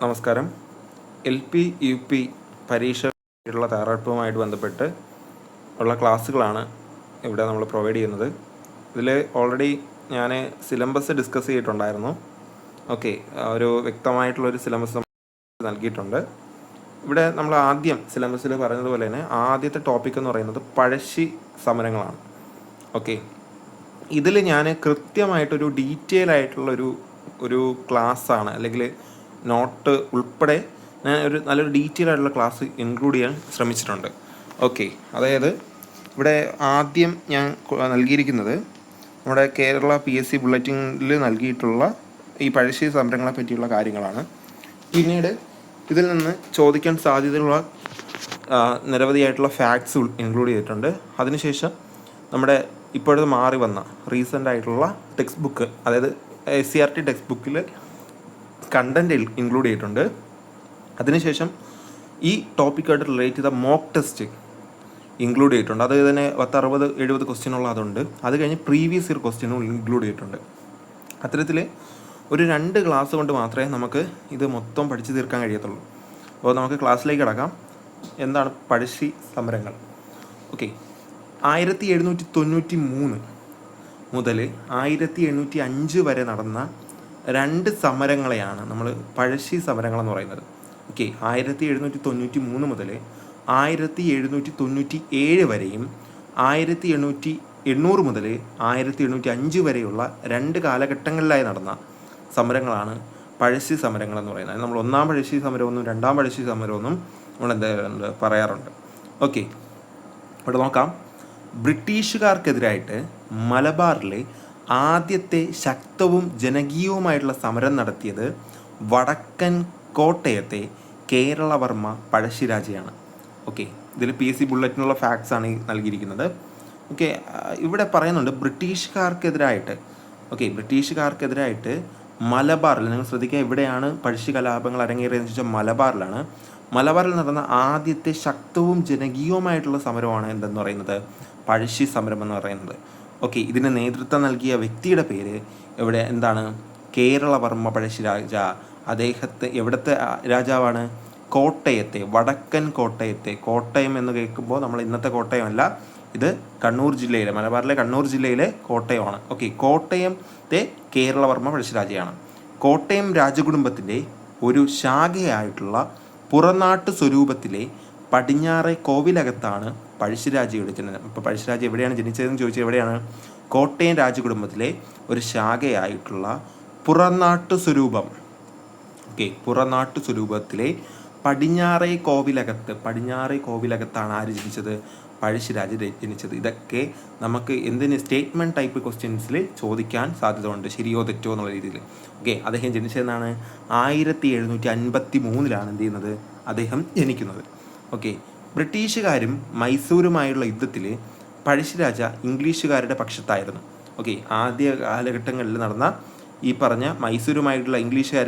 നമസ്കാരം. LP, UP പരീക്ഷയുള്ള തയ്യാറെടുപ്പുമായിട്ട് ബന്ധപ്പെട്ട് ഉള്ള ക്ലാസ്സുകളാണ് ഇവിടെ നമ്മൾ പ്രൊവൈഡ് ചെയ്യുന്നത്. ഇതിൽ ഓൾറെഡി ഞാൻ സിലബസ് ഡിസ്കസ് ചെയ്തിട്ടുണ്ടായിരുന്നു. ഓക്കെ, ഒരു വ്യക്തമായിട്ടുള്ളൊരു സിലബസ് നൽകിയിട്ടുണ്ട്. ഇവിടെ നമ്മൾ ആദ്യം സിലബസിൽ പറഞ്ഞതുപോലെ തന്നെ ആദ്യത്തെ ടോപ്പിക് എന്ന് പറയുന്നത് പഴശ്ശി സമരങ്ങളാണ്. ഓക്കെ, ഇതിൽ ഞാൻ കൃത്യമായിട്ടൊരു ഡീറ്റെയിൽ ആയിട്ടുള്ളൊരു ക്ലാസ്സാണ്, അല്ലെങ്കിൽ നോട്ട് ഉൾപ്പെടെ ഞാൻ നല്ലൊരു ഡീറ്റെയിൽ ആയിട്ടുള്ള ക്ലാസ് ഇൻക്ലൂഡ് ചെയ്യാൻ ശ്രമിച്ചിട്ടുണ്ട്. ഓക്കെ, അതായത് ഇവിടെ ആദ്യം ഞാൻ നൽകിയിരിക്കുന്നത് നമ്മുടെ കേരള PSC ബുള്ളറ്റിനിൽ നൽകിയിട്ടുള്ള ഈ പഴശ്ശി സമരങ്ങളെ പറ്റിയുള്ള കാര്യങ്ങളാണ്. പിന്നീട് ഇതിൽ നിന്ന് ചോദിക്കാൻ സാധ്യതയുള്ള നിരവധിയായിട്ടുള്ള ഫാക്ട്സ് ഇൻക്ലൂഡ് ചെയ്തിട്ടുണ്ട്. അതിനുശേഷം നമ്മുടെ ഇപ്പോഴത്തെ മാറി വന്ന റീസെൻ്റ് ആയിട്ടുള്ള ടെക്സ്റ്റ് ബുക്ക്, അതായത് SCERT ടെക്സ്റ്റ് ബുക്കിൽ കണ്ടൻറ്റ് ഇൻക്ലൂഡ് ചെയ്തിട്ടുണ്ട്. അതിനുശേഷം ഈ ടോപ്പിക്കായിട്ട് റിലേറ്റ് ചെയ്ത മോക്ക് ടെസ്റ്റ് ഇൻക്ലൂഡ് ചെയ്തിട്ടുണ്ട്. അത് തന്നെ 60-70 ക്വസ്റ്റ്യനുള്ള അതുണ്ട്. അത് കഴിഞ്ഞ് പ്രീവിയസ് ഇയർ ക്വസ്റ്റ്യനും ഇൻക്ലൂഡ് ചെയ്തിട്ടുണ്ട്. അത്തരത്തിൽ ഒരു 2 ക്ലാസ് കൊണ്ട് മാത്രമേ നമുക്ക് ഇത് മൊത്തം പഠിച്ചു തീർക്കാൻ കഴിയത്തുള്ളൂ. അപ്പോൾ നമുക്ക് ക്ലാസ്സിലേക്ക് കടക്കാം. എന്താണ് പഴശ്ശി സമരങ്ങൾ? ഓക്കെ, 1793 മുതൽ 1805 വരെ നടന്ന 2 സമരങ്ങളെയാണ് നമ്മൾ പഴശ്ശി സമരങ്ങളെന്ന് പറയുന്നത്. ഓക്കെ, 1793 മുതൽ 1797 വരെയും 1800 മുതൽ 1805 വരെയുള്ള 2 കാലഘട്ടങ്ങളിലായി നടന്ന സമരങ്ങളാണ് പഴശ്ശി സമരങ്ങളെന്ന് പറയുന്നത്. നമ്മൾ 1-ാം പഴശ്ശി സമരമൊന്നും 2-ാം പഴശ്ശി സമരമൊന്നും നമ്മൾ എന്താ പറയാറുണ്ട്. ഓക്കെ, ഇവിടെ നോക്കാം. ബ്രിട്ടീഷുകാർക്കെതിരായിട്ട് മലബാറിലെ ആദ്യത്തെ ശക്തവും ജനകീയവുമായിട്ടുള്ള സമരം നടത്തിയത് വടക്കൻ കോട്ടയത്തെ കേരളവർമ്മ പഴശ്ശിരാജയാണ്. ഓക്കെ, ഇതിൽ PSC ബുള്ളറ്റിനുള്ള ഫാക്ട്സ് ആണ് നൽകിയിരിക്കുന്നത്. ഓക്കെ, ഇവിടെ പറയുന്നുണ്ട് ബ്രിട്ടീഷുകാർക്കെതിരായിട്ട്. ഓക്കെ, ബ്രിട്ടീഷുകാർക്കെതിരായിട്ട് മലബാറിൽ, നിങ്ങൾ ശ്രദ്ധിക്കുക, എവിടെയാണ് പഴശ്ശി കലാപങ്ങൾ അരങ്ങേറിയതെന്ന് വെച്ചാൽ മലബാറിലാണ്. മലബാറിൽ നടന്ന ആദ്യത്തെ ശക്തവും ജനകീയവുമായിട്ടുള്ള സമരമാണ് എന്തെന്ന് പറയുന്നത്, പഴശ്ശി സമരം എന്ന് പറയുന്നത്. ഓക്കെ, ഇതിന് നേതൃത്വം നൽകിയ വ്യക്തിയുടെ പേര് എന്താണ്, കേരളവർമ്മ പഴശ്ശിരാജ. അദ്ദേഹത്തെ എവിടുത്തെ രാജാവാണ്? കോട്ടയത്തെ, വടക്കൻ കോട്ടയത്തെ. കോട്ടയം എന്ന് കേൾക്കുമ്പോൾ നമ്മൾ ഇന്നത്തെ കോട്ടയമല്ല, ഇത് കണ്ണൂർ ജില്ലയിലെ, മലബാറിലെ കണ്ണൂർ ജില്ലയിലെ കോട്ടയമാണ്. ഓക്കെ, കോട്ടയത്തെ കേരളവർമ്മ പഴശ്ശിരാജയാണ്. കോട്ടയം രാജകുടുംബത്തിൻ്റെ ഒരു ശാഖയായിട്ടുള്ള പുറനാട്ട് സ്വരൂപത്തിലെ പടിഞ്ഞാറെ കോവിലകത്താണ് പഴശ്ശിരാജയുടെ ജനനം. ഇപ്പോൾ പഴശ്ശിരാജ എവിടെയാണ് ജനിച്ചതെന്ന് ചോദിച്ചാൽ എവിടെയാണ്? കോട്ടയം രാജകുടുംബത്തിലെ ഒരു ശാഖയായിട്ടുള്ള പുറനാട്ട് സ്വരൂപം. ഓക്കെ, പുറനാട്ട് സ്വരൂപത്തിലെ പടിഞ്ഞാറെ കോവിലകത്താണ് ആര് ജനിച്ചത്? പഴശ്ശിരാജ ജനിച്ചത്. ഇതൊക്കെ നമുക്ക് എന്തിന് സ്റ്റേറ്റ്മെൻറ്റ് ടൈപ്പ് ക്വസ്റ്റ്യൻസിൽ ചോദിക്കാൻ സാധ്യത ഉണ്ട്, ശരിയോ തെറ്റോ എന്നുള്ള രീതിയിൽ. ഓക്കെ, അദ്ദേഹം ജനിച്ചതെന്നാണ് 1753 എന്ത് ചെയ്യുന്നത്, അദ്ദേഹം ജനിക്കുന്നത്. ഓക്കെ, ബ്രിട്ടീഷുകാരും മൈസൂരുമായുള്ള യുദ്ധത്തിൽ പഴശ്ശിരാജ ഇംഗ്ലീഷുകാരുടെ പക്ഷത്തായിരുന്നു. ഓക്കെ, ആദ്യ കാലഘട്ടങ്ങളിൽ നടന്ന ഈ പറഞ്ഞ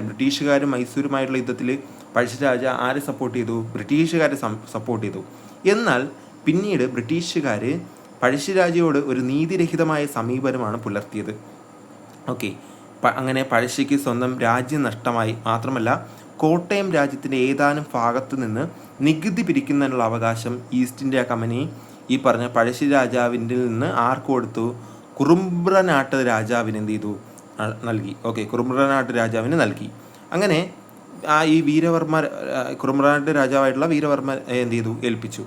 ബ്രിട്ടീഷുകാരും മൈസൂരുമായിട്ടുള്ള യുദ്ധത്തിൽ പഴശ്ശിരാജ ആരെ സപ്പോർട്ട് ചെയ്തു? ബ്രിട്ടീഷുകാരെ സപ്പോർട്ട് ചെയ്തു. എന്നാൽ പിന്നീട് ബ്രിട്ടീഷുകാർ പഴശ്ശിരാജയോട് ഒരു നീതിരഹിതമായ സമീപനമാണ് പുലർത്തിയത്. ഓക്കെ, അങ്ങനെ പഴശ്ശിക്ക് സ്വന്തം രാജ്യം നഷ്ടമായി. മാത്രമല്ല, കോട്ടയം രാജ്യത്തിൻ്റെ ഏതാനും ഭാഗത്തു നിന്ന് നികുതി പിരിക്കുന്നതിനുള്ള അവകാശം ഈസ്റ്റ് ഇന്ത്യ കമ്പനി ഈ പറഞ്ഞ പഴശ്ശി രാജാവിൻ്റെ നിന്ന് ആർക്ക് കൊടുത്തു? കുറുമ്പ്രനാട്ട് രാജാവിന് എന്ത് ചെയ്തു? നൽകി. ഓക്കെ, കുറുമ്പ്രനാട്ട് രാജാവിന് നൽകി. അങ്ങനെ ഈ കുറുമ്പ്രനാട്ട് രാജാവായിട്ടുള്ള വീരവർമ്മ എന്ത് ചെയ്തു? ഏൽപ്പിച്ചു.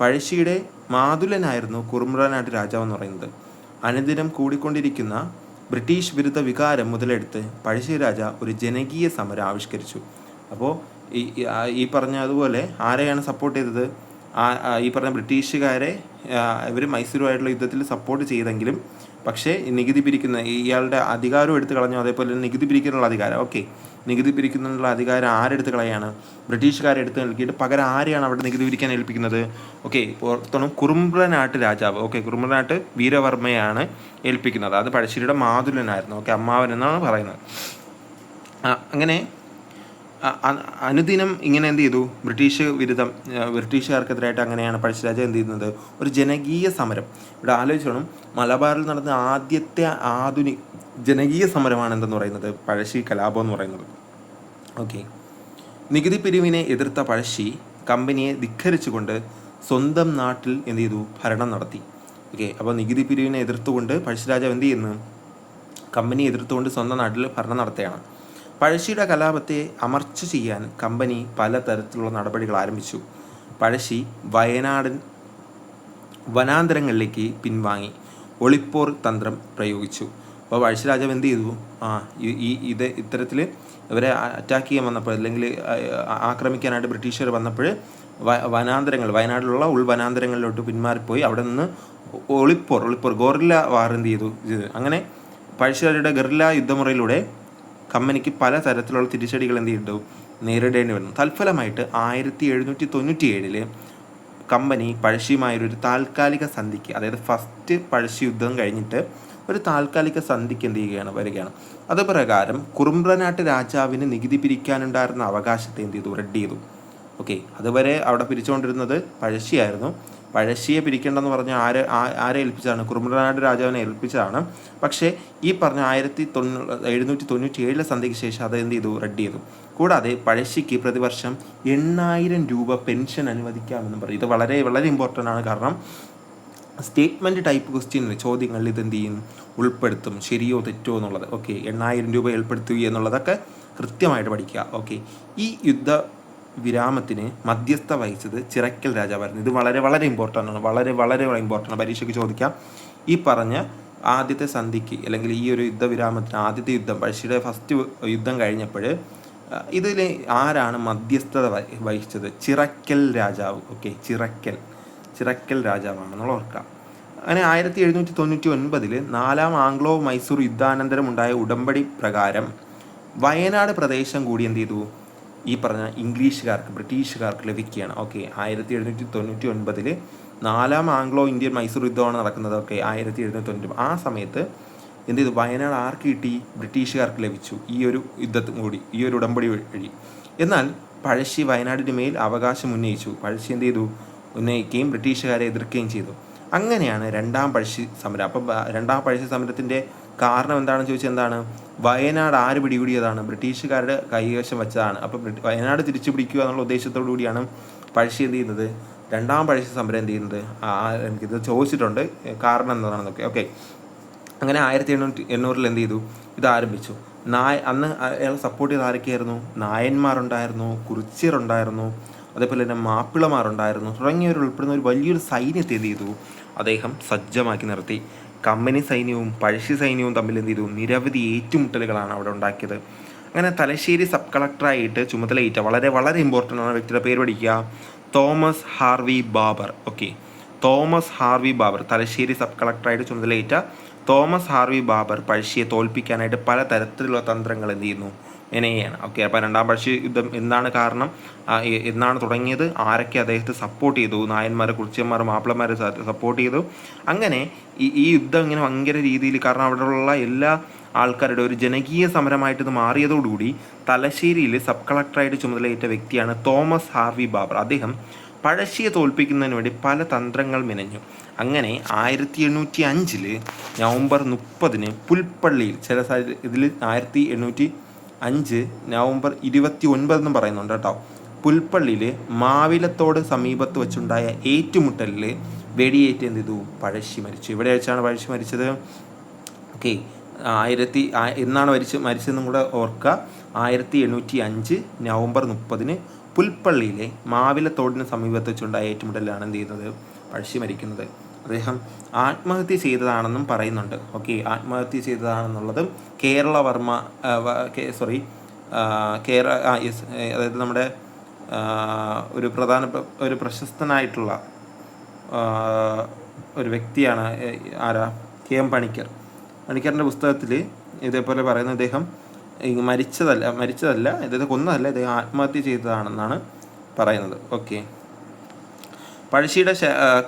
പഴശ്ശിയുടെ മാതുലനായിരുന്നു കുറുമ്പ്രനാട്ട് രാജാവ് എന്ന് പറയുന്നത്. അനുദിനം കൂടിക്കൊണ്ടിരിക്കുന്ന ബ്രിട്ടീഷ് വിരുദ്ധ വികാരം മുതലെടുത്ത് പഴശ്ശിരാജ ഒരു ജനകീയ സമരം ആവിഷ്കരിച്ചു. അപ്പോൾ ഈ പറഞ്ഞ അതുപോലെ ആരെയാണ് സപ്പോർട്ട് ചെയ്തത്? ഈ പറഞ്ഞ ബ്രിട്ടീഷുകാരെ ഇവർ മൈസൂരുമായിട്ടുള്ള യുദ്ധത്തിൽ സപ്പോർട്ട് ചെയ്തെങ്കിലും പക്ഷേ നികുതി പിരിക്കുന്ന ഇയാളുടെ അധികാരം എടുത്തു കളഞ്ഞു. അതേപോലെ നികുതി പിരിക്കാനുള്ള അധികാരം, ഓക്കെ, നികുതി പിരിക്കുന്നതിനുള്ള അധികാരം ആരെടുത്ത് കളയാണ്? ബ്രിട്ടീഷുകാരെ എടുത്ത് നൽകിയിട്ട് പകരം ആരെയാണ് അവിടെ നികുതി പിരിക്കാൻ ഏൽപ്പിക്കുന്നത്? ഓക്കെ, പുറത്തോണം കുറുമ്പ്രനാട്ട് രാജാവ്. ഓക്കെ, കുറുമ്പ്രനാട്ട് വീരവർമ്മയാണ് ഏൽപ്പിക്കുന്നത്. അത് പഴശ്ശിയുടെ മാതുലനായിരുന്നു. ഓക്കെ, അമ്മാവൻ എന്നാണ് പറയുന്നത്. അങ്ങനെ അനുദിനം ഇങ്ങനെ എന്ത് ചെയ്തു? ബ്രിട്ടീഷുകാർക്കെതിരായിട്ട് അങ്ങനെയാണ് പഴശ്ശിരാജ എന്ത് ചെയ്യുന്നത്? ഒരു ജനകീയ സമരം. ഇവിടെ ആലോചിച്ചോണം, മലബാറിൽ നടന്ന ആദ്യത്തെ ജനകീയ സമരമാണ് എന്തെന്ന് പറയുന്നത്? പഴശ്ശി കലാപം എന്ന് പറയുന്നത്. ഓക്കെ, നികുതി പിരിവിനെ എതിർത്ത പഴശ്ശി കമ്പനിയെ ധിക്കരിച്ചുകൊണ്ട് സ്വന്തം നാട്ടിൽ എന്ത് ചെയ്തു? ഭരണം നടത്തി. ഓക്കെ, അപ്പോൾ നികുതി പിരിവിനെ എതിർത്തുകൊണ്ട് പഴശ്ശിരാജാവ് എന്ത് ചെയ്യുന്നു? കമ്പനിയെ എതിർത്തുകൊണ്ട് സ്വന്തം നാട്ടിൽ ഭരണം നടത്തുകയാണ്. പഴശ്ശിയുടെ കലാപത്തെ അമർച്ച ചെയ്യാൻ കമ്പനി പലതരത്തിലുള്ള നടപടികൾ ആരംഭിച്ചു. പഴശ്ശി വനാന്തരങ്ങളിലേക്ക് പിൻവാങ്ങി ഒളിപ്പോർ തന്ത്രം പ്രയോഗിച്ചു. അപ്പോൾ പഴശ്ശിരാജാവ് എന്ത് ചെയ്തു? ഇത്തരത്തിൽ ഇവരെ അറ്റാക്ക് ചെയ്യാൻ വന്നപ്പോൾ, അല്ലെങ്കിൽ ആക്രമിക്കാനായിട്ട് ബ്രിട്ടീഷുകാർ വന്നപ്പോൾ വനാന്തരങ്ങൾ, വയനാട്ടിലുള്ള ഉൾവനാന്തരങ്ങളിലോട്ട് പിന്മാറിപ്പോയി അവിടെ നിന്ന് ഒളിപ്പോർ ഗോറില്ല വാർ എന്ത് ചെയ്തു? അങ്ങനെ പഴശ്ശിരാജയുടെ ഗറില്ല യുദ്ധമുറയിലൂടെ കമ്പനിക്ക് പല തരത്തിലുള്ള തിരിച്ചടികൾ എന്ത് ചെയ്തു? നേരിടേണ്ടി വന്നു. തൽഫലമായിട്ട് 1797 കമ്പനി പഴശ്ശിയുമായൊരു താൽക്കാലിക സന്ധിക്ക്, അതായത് ഫസ്റ്റ് പഴശ്ശി യുദ്ധം കഴിഞ്ഞിട്ട് ഒരു താൽക്കാലിക സന്ധിക്ക് എന്ത് വരികയാണ്. അതുപ്രകാരം കുറുമ്പ്രനാട്ട് രാജാവിന് നികുതി പിരിക്കാനുണ്ടായിരുന്ന അവകാശത്തെ എന്ത് ചെയ്തു? റദ്ദ് ചെയ്തു. ഓക്കെ, അതുവരെ അവിടെ പിരിച്ചുകൊണ്ടിരുന്നത് പഴശ്ശിയായിരുന്നു. പഴശ്ശിയെ പിരിക്കേണ്ടെന്ന് പറഞ്ഞാൽ ആരെ ഏൽപ്പിച്ചതാണ്? കുറുമ്പ്രനാട്ട് രാജാവിനെ ഏൽപ്പിച്ചതാണ്. പക്ഷേ ഈ പറഞ്ഞ 1797 സന്ധിക്ക് ശേഷം അത് എന്ത് ചെയ്തു? റദ്ദ് ചെയ്തു. കൂടാതെ പഴശ്ശിക്ക് പ്രതിവർഷം 8000 രൂപ പെൻഷൻ അനുവദിക്കാമെന്നും പറയും. ഇത് വളരെ വളരെ ഇമ്പോർട്ടൻ്റ് ആണ്. കാരണം സ്റ്റേറ്റ്മെൻറ്റ് ടൈപ്പ് ക്വസ്റ്റ്യനിൽ ചോദ്യങ്ങളിൽ ഇത് എന്ത് ചെയ്യും? ഉൾപ്പെടുത്തും, ശരിയോ തെറ്റോ എന്നുള്ളത്. ഓക്കെ, 8000 രൂപ ഏർപ്പെടുത്തുക എന്നുള്ളതൊക്കെ കൃത്യമായിട്ട് പഠിക്കുക. ഓക്കെ, ഈ യുദ്ധ വിരാമത്തിന് മധ്യസ്ഥ വഹിച്ചത് ചിറക്കൽ രാജാവായിരുന്നു. ഇത് വളരെ വളരെ ഇമ്പോർട്ടൻ്റ് ആണ്, വളരെ വളരെ ഇമ്പോർട്ടൻ്റ്. പരീക്ഷയ്ക്ക് ചോദിക്കാം. ഈ പറഞ്ഞ ആദ്യത്തെ സന്ധിക്ക്, അല്ലെങ്കിൽ ഈ ഒരു യുദ്ധവിരാമത്തിന്, ആദ്യത്തെ യുദ്ധം, പഴശ്ശിയുടെ ഫസ്റ്റ് യുദ്ധം കഴിഞ്ഞപ്പോൾ ഇതിൽ ആരാണ് മധ്യസ്ഥത വഹിച്ചത്? ചിറക്കൽ രാജാവ്. ഓക്കെ, ചിറക്കൽ രാജാവാണെന്നുള്ള ഓർക്കാം. അങ്ങനെ 1799 4ാം ആംഗ്ലോ മൈസൂർ യുദ്ധാനന്തരം ഉണ്ടായ ഉടമ്പടി പ്രകാരം വയനാട് പ്രദേശം കൂടി എന്ത് ചെയ്തു? ഈ പറഞ്ഞ ബ്രിട്ടീഷുകാർക്ക് ലഭിക്കുകയാണ്. ഓക്കെ, 1799 4ാം ആംഗ്ലോ ഇന്ത്യൻ മൈസൂർ യുദ്ധമാണ് നടക്കുന്നത്. ഓക്കെ, 1799 ആ സമയത്ത് എന്ത് ചെയ്തു? വയനാട് ആർക്ക് കിട്ടി? ബ്രിട്ടീഷുകാർക്ക് ലഭിച്ചു. ഈ ഒരു യുദ്ധത്തും കൂടി, ഈ ഒരു ഉടമ്പടി വഴി. എന്നാൽ പഴശ്ശി വയനാടിന് മേൽ അവകാശം ഉന്നയിച്ചു. പഴശ്ശി എന്ത് ചെയ്തു? ഉന്നയിക്കുകയും ബ്രിട്ടീഷുകാരെ എതിർക്കുകയും ചെയ്തു. അങ്ങനെയാണ് രണ്ടാം പഴശ്ശി സമരം. അപ്പം രണ്ടാം പഴശ്ശി സമരത്തിൻ്റെ കാരണം എന്താണെന്ന് ചോദിച്ചാൽ എന്താണ്? വയനാട് ആര് പിടികൂടിയതാണ്? ബ്രിട്ടീഷുകാരുടെ കൈവശം വെച്ചതാണ്. അപ്പം വയനാട് തിരിച്ചു പിടിക്കുക എന്നുള്ള ഉദ്ദേശത്തോടു കൂടിയാണ് പഴശ്ശി എന്ത് ചെയ്യുന്നത്? രണ്ടാം പഴശ്ശി സമരം എന്ത് ചെയ്യുന്നത്? എനിക്കിത് ചോദിച്ചിട്ടുണ്ട് കാരണം എന്താണെന്നൊക്കെ. ഓക്കെ, അങ്ങനെ 1800 എന്ത് ചെയ്തു? ഇത് ആരംഭിച്ചു. അന്ന് അയാൾ സപ്പോർട്ട് ചെയ്ത് ആരൊക്കെയായിരുന്നു? നായന്മാരുണ്ടായിരുന്നു, കുറിച്യരുണ്ടായിരുന്നു, അതേപോലെ തന്നെ മാപ്പിളമാരുണ്ടായിരുന്നു, തുടങ്ങിയവരുൾപ്പെടുന്ന ഒരു വലിയൊരു സൈന്യത്തെ എന്ത് ചെയ്തു? അദ്ദേഹം സജ്ജമാക്കി നിർത്തി. കമ്പനി സൈന്യവും പഴശ്ശി സൈന്യവും തമ്മിൽ എന്ത് ചെയ്തു? നിരവധി ഏറ്റുമുട്ടലുകളാണ് അവിടെ ഉണ്ടാക്കിയത്. അങ്ങനെ തലശ്ശേരി സബ് കളക്ടറായിട്ട് ചുമതലയേറ്റ വളരെ വളരെ ഇമ്പോർട്ടൻ്റ് ആണ്, വ്യക്തിയുടെ പേര് പഠിക്കുക, Thomas Harvey Baber. Okay, Thomas Harvey Baber, Thalassery sub കളക്ടറായിട്ട് ചുമതലയേറ്റ തോമസ് ഹാർവി ബാബർ പഴശ്ശിയെ തോൽപ്പിക്കാനായിട്ട് പലതരത്തിലുള്ള തന്ത്രങ്ങൾ എന്ത് ചെയ്യുന്നു? മെനയാണ്. ഓക്കെ, അപ്പോൾ രണ്ടാം പഴശ്ശി യുദ്ധം എന്താണ് കാരണം? എന്നാണ് തുടങ്ങിയത്? ആരൊക്കെ അദ്ദേഹത്തെ സപ്പോർട്ട് ചെയ്തു? നായന്മാർ, കുറിച്യന്മാർ, മാപ്പിളമാർ സപ്പോർട്ട് ചെയ്തു. അങ്ങനെ ഈ യുദ്ധം ഇങ്ങനെ ഭയങ്കര രീതിയിൽ, കാരണം അവിടെയുള്ള എല്ലാ ആൾക്കാരുടെ ഒരു ജനകീയ സമരമായിട്ട് ഇത് മാറിയതോടുകൂടി തലശ്ശേരിയിൽ സബ് കളക്ടറായിട്ട് ചുമതലയേറ്റ വ്യക്തിയാണ് തോമസ് ഹാർവി ബാബർ. അദ്ദേഹം പഴശ്ശിയെ തോൽപ്പിക്കുന്നതിന് വേണ്ടി പല തന്ത്രങ്ങൾ മെനഞ്ഞു. അങ്ങനെ 1805 നവംബർ 30 പുൽപ്പള്ളിയിൽ, ചില ഇതിൽ 1805 നവംബർ 29 എന്നും പറയുന്നുണ്ട് കേട്ടോ, പുൽപ്പള്ളിയിൽ മാവിലത്തോട് സമീപത്ത് വെച്ചുണ്ടായ ഏറ്റുമുട്ടലിൽ വെടിയേറ്റ് എന്ത് ചെയ്തു? പഴശ്ശി മരിച്ചു. ഇവിടെ വെച്ചാണ് പഴശ്ശി മരിച്ചത്. ഓക്കെ, എന്നാണ് മരിച്ചതെന്നും കൂടെ ഓർക്കുക. 1805 നവംബർ 30 പുൽപ്പള്ളിയിലെ മാവിലത്തോടിന് സമീപത്ത് വെച്ചുണ്ടായ ഏറ്റുമുട്ടലിലാണ് എന്ത് ചെയ്യുന്നത്? പഴശ്ശി മരിക്കുന്നത്. അദ്ദേഹം ആത്മഹത്യ ചെയ്തതാണെന്നും പറയുന്നുണ്ട്. ഓക്കെ, ആത്മഹത്യ ചെയ്തതാണെന്നുള്ളതും കേരളവർമ്മ അതായത് നമ്മുടെ ഒരു പ്രശസ്തനായിട്ടുള്ള ഒരു വ്യക്തിയാണ് ആരാ? KM പണിക്കറിൻ്റെ പുസ്തകത്തിൽ ഇതേപോലെ പറയുന്ന, ഇദ്ദേഹം മരിച്ചതല്ല, ഇദ്ദേഹത്തെ കൊന്നതല്ല, ഇദ്ദേഹം ആത്മഹത്യ ചെയ്തതാണെന്നാണ് പറയുന്നത്. ഓക്കെ, പഴശ്ശിയുടെ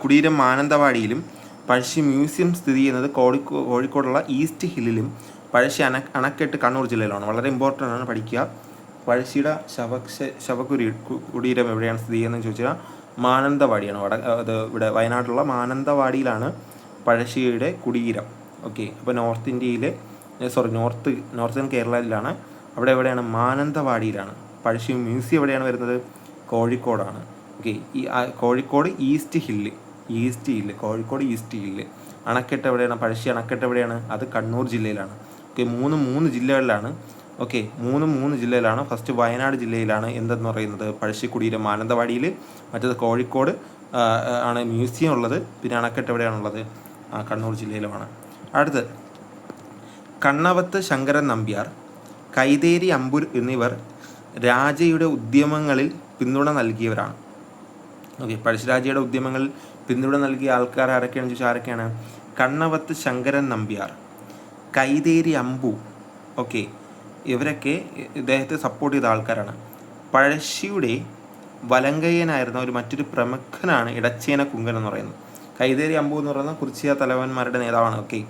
കുടീരം മാനന്തവാടിയിലും പഴശ്ശി മ്യൂസിയം സ്ഥിതി ചെയ്യുന്നത് കോഴിക്കോടുള്ള ഈസ്റ്റ് ഹില്ലിലും പഴശ്ശി അണക്കെട്ട് കണ്ണൂർ ജില്ലയിലാണ്. വളരെ ഇമ്പോർട്ടൻ്റ് ആണ്, പഠിക്കുക. പഴശ്ശിയുടെ കുടീരം എവിടെയാണ് സ്ഥിതി ചെയ്യുന്നതെന്ന് ചോദിച്ചാൽ മാനന്തവാടിയാണ്. ഇവിടെ വയനാട്ടിലുള്ള മാനന്തവാടിയിലാണ് പഴശ്ശിയുടെ കുടീരം. ഓക്കെ, അപ്പോൾ നോർത്തേൺ കേരളയിലാണ്. അവിടെ എവിടെയാണ്? മാനന്തവാടിയിലാണ്. പഴശ്ശി മ്യൂസിയം എവിടെയാണ് വരുന്നത്? കോഴിക്കോടാണ്. ഓക്കെ, ഈ Kozhikode east hill, Kozhikode east hill. അണക്കെട്ട് എവിടെയാണ്? പഴശ്ശി അണക്കെട്ട് എവിടെയാണ്? അത് കണ്ണൂർ ജില്ലയിലാണ്. ഓക്കെ, മൂന്ന് ജില്ലകളിലാണ്. ഓക്കെ, മൂന്ന് ജില്ലയിലാണ്. ഫസ്റ്റ് വയനാട് ജില്ലയിലാണ് എന്തെന്ന് പറയുന്നത്? പഴശ്ശി കുടീരം മാനന്തവാടിയിൽ. മറ്റേത് കോഴിക്കോട് ആണ് മ്യൂസിയം ഉള്ളത്. പിന്നെ അണക്കെട്ട് എവിടെയാണുള്ളത്? കണ്ണൂർ ജില്ലയിലുമാണ്. അടുത്ത് കണ്ണവത്ത് ശങ്കരൻ നമ്പ്യാർ, കൈതേരി അമ്പൂർ എന്നിവർ രാജയുടെ ഉദ്യമങ്ങളിൽ പിന്തുണ നൽകിയവരാണ്. ഓക്കെ, പഴശ്ശിരാജയുടെ ഉദ്യമങ്ങളിൽ പിന്തുണ നൽകിയ ആൾക്കാർ ആരൊക്കെയാണെന്ന് ചോദിച്ചാൽ ആരൊക്കെയാണ്? കണ്ണവത്ത് ശങ്കരൻ നമ്പ്യാർ, കൈതേരി അമ്പു. ഓക്കെ, ഇവരൊക്കെ ഇദ്ദേഹത്തെ സപ്പോർട്ട് ചെയ്ത ആൾക്കാരാണ്. പഴശ്ശിയുടെ വലങ്കയ്യനായിരുന്ന മറ്റൊരു പ്രമുഖനാണ് ഇടച്ചേന കുങ്കൻ എന്ന് പറയുന്നത്. കൈതേരി അമ്പു എന്ന് പറയുന്ന കുറിച്യ തലവന്മാരുടെ നേതാവാണ്. ഓക്കെ,